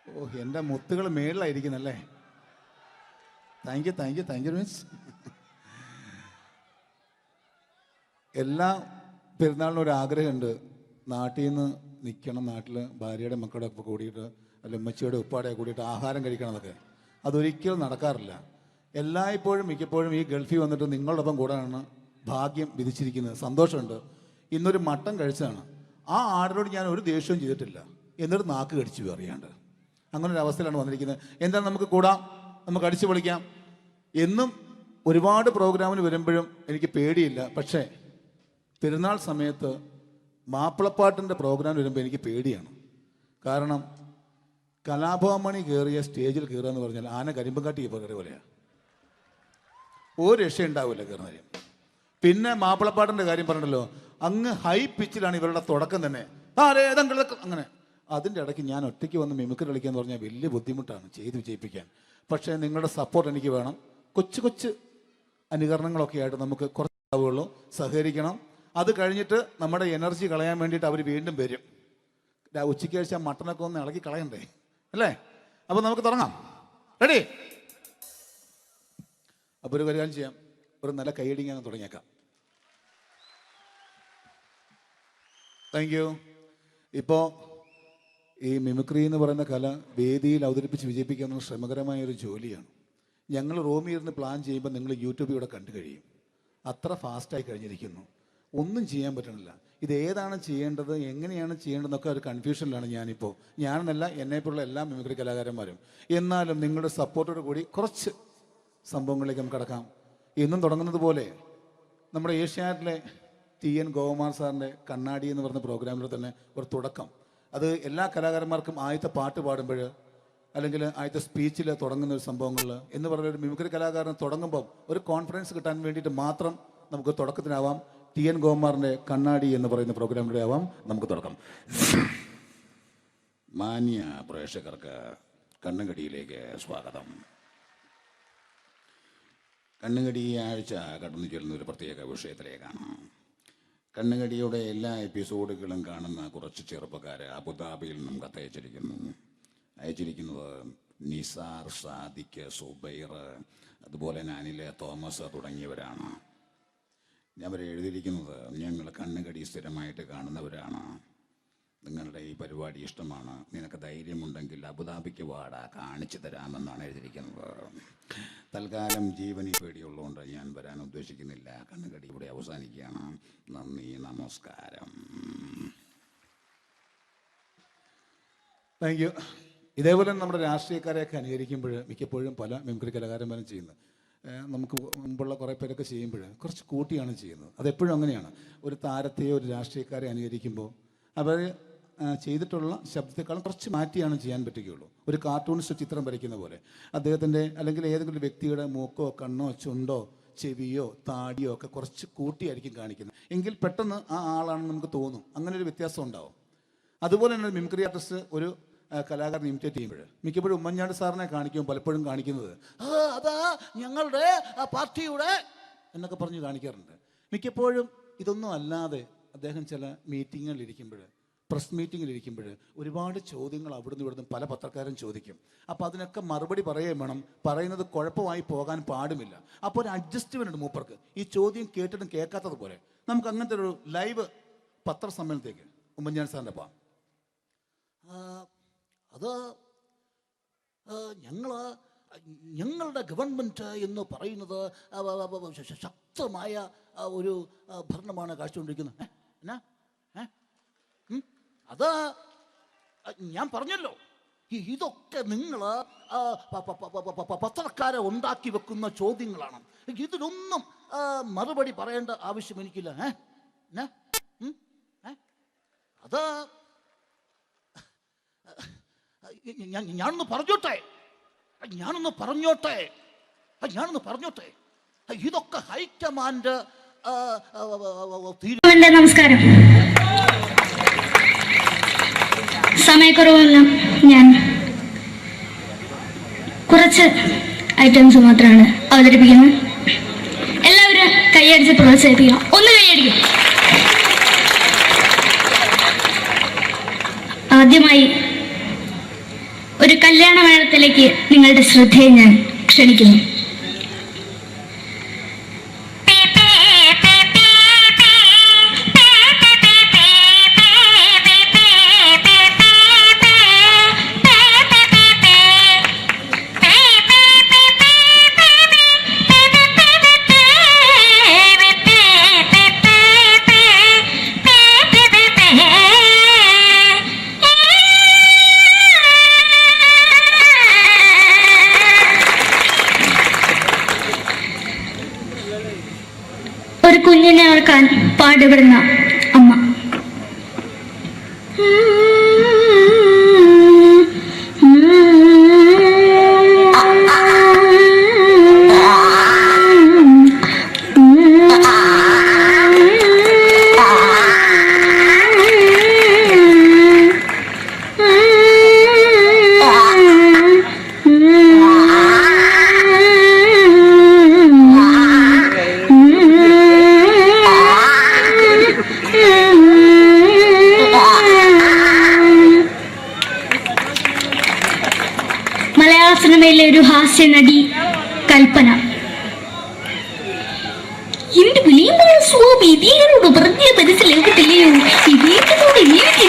ഓ എൻ്റെ മുത്തുകൾ മേളിലായിരിക്കുന്നല്ലേ. താങ്ക് യു മീൻസ് എല്ലാ പെരുന്നാളിനും ഒരു ആഗ്രഹമുണ്ട്, നാട്ടിൽ നിന്ന് നിൽക്കണം, നാട്ടിൽ ഭാര്യയുടെ മക്കളുടെ ഒക്കെ കൂടിയിട്ട് അല്ല ഉമ്മച്ചിയുടെ ഉപ്പാടെ കൂടിയിട്ട് ആഹാരം കഴിക്കണം എന്നൊക്കെ. അതൊരിക്കലും നടക്കാറില്ല. എല്ലായ്പ്പോഴും മിക്കപ്പോഴും ഈ ഗൾഫിൽ വന്നിട്ട് നിങ്ങളോടൊപ്പം കൂടാനാണ് ഭാഗ്യം വിധിച്ചിരിക്കുന്നത്. സന്തോഷമുണ്ട്. ഇന്നൊരു മട്ടൻ കഴിച്ചതാണ്. ആ ആടിനോട് ഞാൻ ഒരു ദേഷ്യവും ചെയ്തിട്ടില്ല, എന്നിട്ട് നാക്ക് കടിച്ചു അറിയാണ്ട്. അങ്ങനെ ഒരു അവസ്ഥയിലാണ് വന്നിരിക്കുന്നത്. എന്താണ്, നമുക്ക് കൂടാം, നമുക്ക് അടിച്ചു പൊളിക്കാം. എന്നും ഒരുപാട് പ്രോഗ്രാമിന് വരുമ്പോഴും എനിക്ക് പേടിയില്ല. പക്ഷേ പെരുന്നാൾ സമയത്ത് മാപ്പിളപ്പാട്ടിൻ്റെ പ്രോഗ്രാം വരുമ്പോൾ എനിക്ക് പേടിയാണ്. കാരണം കലാഭവമണി കയറിയ സ്റ്റേജിൽ കയറുക എന്ന് പറഞ്ഞാൽ ആന കരിമ്പുംകാട്ടി കയറിയ പോലെയാണ്. ഒരു രക്ഷയുണ്ടാവില്ല കയറുന്ന കാര്യം. പിന്നെ മാപ്പിളപ്പാട്ടിൻ്റെ കാര്യം പറഞ്ഞല്ലോ, അങ്ങ് ഹൈ പിച്ചിലാണ് ഇവരുടെ തുടക്കം തന്നെ. അങ്ങനെ അതിൻ്റെ ഇടയ്ക്ക് ഞാൻ ഒറ്റയ്ക്ക് വന്ന് മിമിക്രി കളിക്കുക എന്ന് പറഞ്ഞാൽ വലിയ ബുദ്ധിമുട്ടാണ് ചെയ്ത് വിജയിപ്പിക്കാൻ. പക്ഷേ നിങ്ങളുടെ സപ്പോർട്ട് എനിക്ക് വേണം. കൊച്ചു കൊച്ചു അനുകരണങ്ങളൊക്കെ ആയിട്ട് നമുക്ക് കുറച്ചാവുള്ളൂ. സഹകരിക്കണം. അത് കഴിഞ്ഞിട്ട് നമ്മുടെ എനർജി കളയാൻ വേണ്ടിയിട്ട് അവർ വീണ്ടും വരും. ഉച്ചയ്ക്ക് കഴിച്ചാൽ മട്ടനൊക്കെ ഒന്ന് ഇളക്കി കളയണ്ടേ അല്ലേ? അപ്പോൾ നമുക്ക് തുടങ്ങാം. റെഡി? അപ്പോൾ ഒരു കാര്യം ചെയ്യാം, ഒരു നല്ല കൈയടിങ്ങാൻ തുടങ്ങിയേക്കാം. Thank you. ഇപ്പോൾ ഈ മിമിക്രി എന്ന് പറയുന്ന കല വേദിയിൽ അവതരിപ്പിച്ച് വിജയിപ്പിക്കുന്ന ശ്രമകരമായൊരു ജോലിയാണ്. ഞങ്ങൾ റൂമിൽ ഇരുന്ന് പ്ലാൻ ചെയ്യുമ്പോൾ നിങ്ങൾ യൂട്യൂബിൽ ഇവിടെ കണ്ടു കഴിയും. അത്ര ഫാസ്റ്റായി കഴിഞ്ഞിരിക്കുന്നു. ഒന്നും ചെയ്യാൻ പറ്റണില്ല. ഇത് ഏതാണ് ചെയ്യേണ്ടത്, എങ്ങനെയാണ് ചെയ്യേണ്ടതെന്നൊക്കെ ഒരു കൺഫ്യൂഷനിലാണ് ഞാനിപ്പോൾ. ഞാനെന്നല്ല, എന്നെപ്പോലുള്ള എല്ലാ മിമിക്രി കലാകാരന്മാരും. എന്നാലും നിങ്ങളുടെ സപ്പോർട്ടോട് കൂടി കുറച്ച് സംഭവങ്ങളിലേക്ക് നമുക്ക് കടക്കാം. എന്നും തുടങ്ങുന്നത് പോലെ നമ്മുടെ ഏഷ്യാനെറ്റിലെ TN ഗോപകുമാർ സാറിൻ്റെ കണ്ണാടി എന്ന് പറഞ്ഞ പ്രോഗ്രാമിൽ തന്നെ ഒരു തുടക്കം. അത് എല്ലാ കലാകാരന്മാർക്കും ആദ്യത്തെ പാട്ട് പാടുമ്പോൾ അല്ലെങ്കിൽ ആദ്യത്തെ സ്പീച്ചിൽ തുടങ്ങുന്ന ഒരു സംഭവങ്ങളിൽ എന്ന് പറഞ്ഞ ഒരു മിമിക്രി കലാകാരൻ തുടങ്ങുമ്പം ഒരു കോൺഫിഡൻസ് കിട്ടാൻ വേണ്ടിയിട്ട് മാത്രം നമുക്ക് തുടക്കത്തിനാവാം. TN ഗോപകുമാറിൻ്റെ കണ്ണാടി എന്ന് പറയുന്ന പ്രോഗ്രാമിലൂടെ ആവാം നമുക്ക് തുടക്കം. മാന്യ പ്രേക്ഷകർക്ക് കണ്ണുകടിയിലേക്ക് സ്വാഗതം. കണ്ണുകടി ഈ ആഴ്ച കടന്നു ചെല്ലുന്ന ഒരു പ്രത്യേക വിഷയത്തിലേക്കാണ്. കണ്ണുകടിയുടെ എല്ലാ എപ്പിസോഡുകളും കാണുന്ന കുറച്ച് ചെറുപ്പക്കാർ അബുദാബിയിൽ നിന്നും അയച്ചിരിക്കുന്നത് നിസാർ, സാദിഖ്, സുബൈർ, അതുപോലെ അനിൽ, തോമസ് തുടങ്ങിയവരാണ്. അവർ എഴുതിയിരിക്കുന്നത്, ഞങ്ങൾ കണ്ണുകടി സ്ഥിരമായിട്ട് കാണുന്നവരാണ്. നിങ്ങളുടെ ഈ പരിപാടി ഇഷ്ടമാണ്. നിനക്ക് ധൈര്യമുണ്ടെങ്കിൽ അബുദാബിക്ക് വാടാ, കാണിച്ചു തരാമെന്നാണ് എഴുതിയിരിക്കുന്നത്. തൽക്കാലം ജീവനി പേടിയുള്ളതുകൊണ്ട് ഞാൻ വരാൻ ഉദ്ദേശിക്കുന്നില്ല. കണ്ണുകടി ഇവിടെ അവസാനിക്കുകയാണ്. നന്ദി, നമസ്കാരം. Thank you. ഇതേപോലെ നമ്മുടെ രാഷ്ട്രീയക്കാരെയൊക്കെ അനുകരിക്കുമ്പോൾ മിക്കപ്പോഴും പല മിമിക്രി കലാകാരന്മാരും ചെയ്യുന്നത്, നമുക്ക് മുമ്പുള്ള കുറേ പേരൊക്കെ ചെയ്യുമ്പോൾ കുറച്ച് കൂട്ടിയാണ് ചെയ്യുന്നത്. അതെപ്പോഴും അങ്ങനെയാണ്. ഒരു താരത്തെയോ ഒരു രാഷ്ട്രീയക്കാരെ അനുകരിക്കുമ്പോൾ അവർ ചെയ്തിട്ടുള്ള ശബ്ദത്തെക്കാളും കുറച്ച് മാറ്റിയാണ് ചെയ്യാൻ പറ്റുകയുള്ളൂ. ഒരു കാർട്ടൂണിസ്റ്റ് ചിത്രം വരയ്ക്കുന്ന പോലെ അദ്ദേഹത്തിൻ്റെ അല്ലെങ്കിൽ ഏതെങ്കിലും വ്യക്തിയുടെ മൂക്കോ കണ്ണോ ചുണ്ടോ ചെവിയോ താടിയോ ഒക്കെ കുറച്ച് കൂട്ടിയായിരിക്കും കാണിക്കുന്നത്. എങ്കിൽ പെട്ടെന്ന് ആ ആളാണെന്ന് നമുക്ക് തോന്നും. അങ്ങനെ ഒരു വ്യത്യാസം ഉണ്ടാവും. അതുപോലെ തന്നെ മിമിക്രി ആർട്ടിസ്റ്റ് ഒരു കലാകാരൻ ഇമിറ്റേറ്റ് ചെയ്യുമ്പോൾ മിക്കപ്പോഴും ഉമ്മൻചാണ്ടി സാറിനെ കാണിക്കുമ്പോൾ പലപ്പോഴും കാണിക്കുന്നത് അതാ ഞങ്ങളുടെ പാർട്ടിയുടെ എന്നൊക്കെ പറഞ്ഞ് കാണിക്കാറുണ്ട്. മിക്കപ്പോഴും ഇതൊന്നും അല്ലാതെ അദ്ദേഹം ചില മീറ്റിങ്ങുകളിലിരിക്കുമ്പോൾ, പ്രസ് മീറ്റിങ്ങിലിരിക്കുമ്പോൾ ഒരുപാട് ചോദ്യങ്ങൾ അവിടുന്ന് ഇവിടുന്ന് പല പത്രക്കാരും ചോദിക്കും. അപ്പോൾ അതിനൊക്കെ മറുപടി പറയുകയും വേണം. പറയുന്നത് കുഴപ്പമായി പോകാൻ പാടുമില്ല. അപ്പോൾ ഒരു അഡ്ജസ്റ്റ്മെൻറ്റ് മൂപ്പർക്ക്. ഈ ചോദ്യം കേട്ടിട്ടും കേൾക്കാത്തതുപോലെ നമുക്ക് അങ്ങനത്തെ ഒരു ലൈവ് പത്രസമ്മേളനത്തേക്ക് ഉമ്മൻചാണ്ടി സാറിൻ്റെ പോകാം. അത് ഞങ്ങളുടെ ഗവൺമെൻറ് എന്ന് പറയുന്നത് ശക്തമായ ഒരു ഭരണമാണ് കാഴ്ചകൊണ്ടിരിക്കുന്നത്. എന്നാ അത് ഞാൻ പറഞ്ഞല്ലോ, ഇതൊക്കെ നിങ്ങൾ പത്രക്കാരെ ഉണ്ടാക്കി വെക്കുന്ന ചോദ്യങ്ങളാണ്. ഇതിനൊന്നും മറുപടി പറയേണ്ട ആവശ്യം എനിക്കില്ല. അത് ഞാനൊന്ന് പറഞ്ഞോട്ടെ. ഇതൊക്കെ ഹൈക്കമാൻഡ്. നമസ്കാരം. സമയക്കുറവെല്ലാം ഞാൻ കുറച്ച് ഐറ്റംസ് മാത്രമാണ് അവതരിപ്പിക്കുന്നത്. എല്ലാവരും കൈയടിച്ച് പ്രോത്സാഹിപ്പിക്കണം. ഒന്ന് കൈയടിക്കും. ആദ്യമായി ഒരു കല്യാണ മേളത്തിലേക്ക് നിങ്ങളുടെ ശ്രദ്ധയെ ഞാൻ ക്ഷണിക്കുന്നു. ഒരു കുഞ്ഞിനെ ഓർക്കാൻ പാടുപെടുന്ന അമ്മ. മലയാള സിനിമയിലെ ഒരു ഹാസ്യ നടി കൽപ്പന. എന്റെ വിളിയമ്പല സ്വാമി ഇതിനോട് പറഞ്ഞ മനസ്സിലാകത്തില്ലയോ? ഇതിനോട്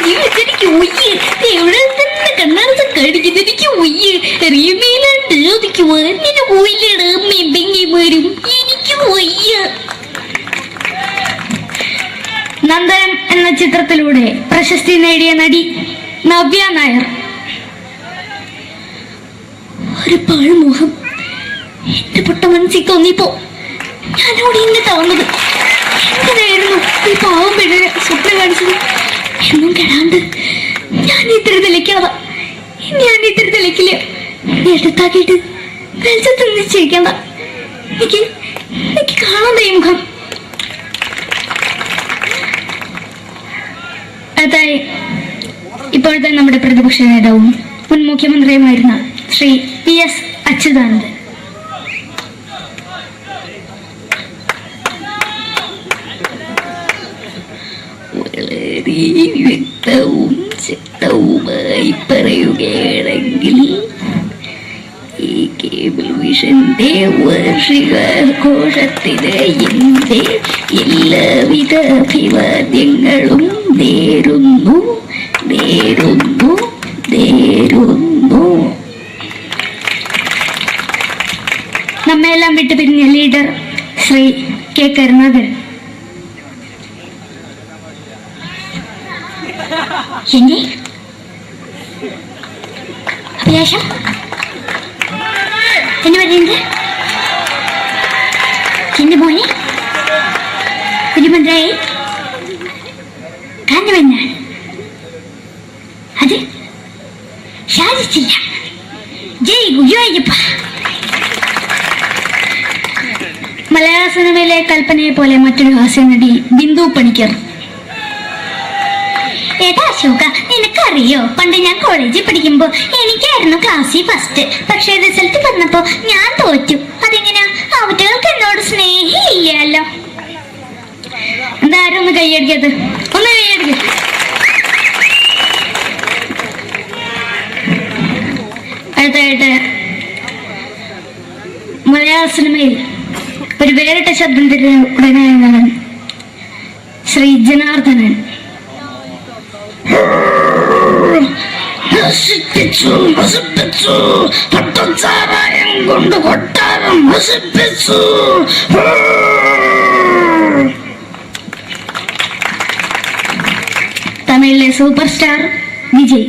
ജീവിച്ചെനിക്ക് ഒയ്യ്, എവിടെ തന്നെ കണ്ണാടത്ത് കടിക്കുന്നത് എനിക്ക് ഒയ്യ്, റിയമേലാണ്ട് എനിക്ക് വന്നിട്ട് പോയില്ലേടാ അമ്മയും പെങ്ങിമാരും, എനിക്ക് ഒയ്യ. നന്ദനം എന്ന ചിത്രത്തിലൂടെ പ്രശസ്തി നേടിയ നടി നവ്യ നായർ. ഒരു പാഴ്മുഖം എന്റെ പൊട്ട മനസ്സിൽ തോന്നിയപ്പോ ഞാനവിടെ ഇന്നിട്ടാ വന്നത്. എന്തിനായിരുന്നു ഈ പാവം പെണ്ണിനെ സ്വപ്നം കാണിച്ചത്? എന്നും കെടാണ്ട് ഞാൻ ഇത്തിരി തെളിക്കാതെ ഞാൻ ഇത്തിരി തെളിക്കില്ല. എടുത്താക്കിയിട്ട് വെളിച്ചത്ത് നിശ്ചയിക്കണ്ട. എനിക്ക് കാണാതെ ഈ മുഖം. അതായി ഇപ്പോഴത്തെ നമ്മുടെ പ്രതിപക്ഷ നേതാവും മുൻ മുഖ്യമന്ത്രിയുമായിരുന്ന ശ്രീ PS അച്യുതാനന്ദൻ. വളരെ വ്യക്തവും ശക്തവുമായി പറയുകയാണെങ്കിൽ ഈ കേബിൾ വിഷന്റെ വാർഷികാഘോഷത്തിന് എന്റെ എല്ലാവിധ അഭിവാദ്യങ്ങളും നേരുന്നു. നമ്മെല്ലാം വിട്ടുപിരിഞ്ഞ ലീഡർ ശ്രീ K. കരുണാകരൻ. എന്റെ അഭിലാഷം എന്ന് പറയുന്നത് എന്റെ മോനെ കുരുമന്ത്രായി കാണുമെന്നാണ്. അത് സാധിച്ചില്ല. ജയ് ഗുരുവായൂരപ്പ. മലയാള സിനിമയിലെ കൽപ്പനയെ പോലെ മറ്റൊരു ഹാസ്യ നടി ബിന്ദു പണിക്കർ. ഏതാ അശോക, നിനക്കറിയോ പണ്ട് ഞാൻ കോളേജിൽ പഠിക്കുമ്പോ എനിക്കായിരുന്നു ക്ലാസ്സിൽ ഫസ്റ്റ്. പക്ഷെ റിസൾട്ട് വന്നപ്പോ ഞാൻ തോറ്റു. അതെങ്ങനെയാ? അവറ്റകൾക്ക് എന്നോട് സ്നേഹമില്ലല്ലോ. എന്താരും ഒന്ന് കൈയടിക്കത്? ഒന്ന് കൈയടിക്ക. അടുത്തായിട്ട് മലയാള സിനിമയിൽ ഒരു വേറിട്ട ശബ്ദത്തിന്റെ ഉടനായ ശ്രീ ജനാർദ്ദനൻ. പട്ടച്ചാരായം കൊണ്ട് കൊട്ടാരം നശിപ്പിച്ചു. തമിഴിലെ സൂപ്പർ സ്റ്റാർ വിജയ്.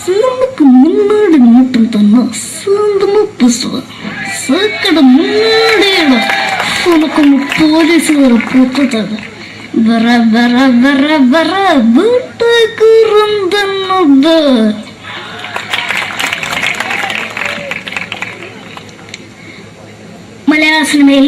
നമുക്ക് മുന്നോടി നോട്ടം തന്നെ സ്വന്തമോ പുസ്തകം സക്കട മുന്നോടിയാണ് ഉനക്കൊന്ന് പോലീസുകാർ പൊത്തത് വറ വറ വറ വറ വീട്ടുകുറുന്നത്. മലയാള സിനിമയിൽ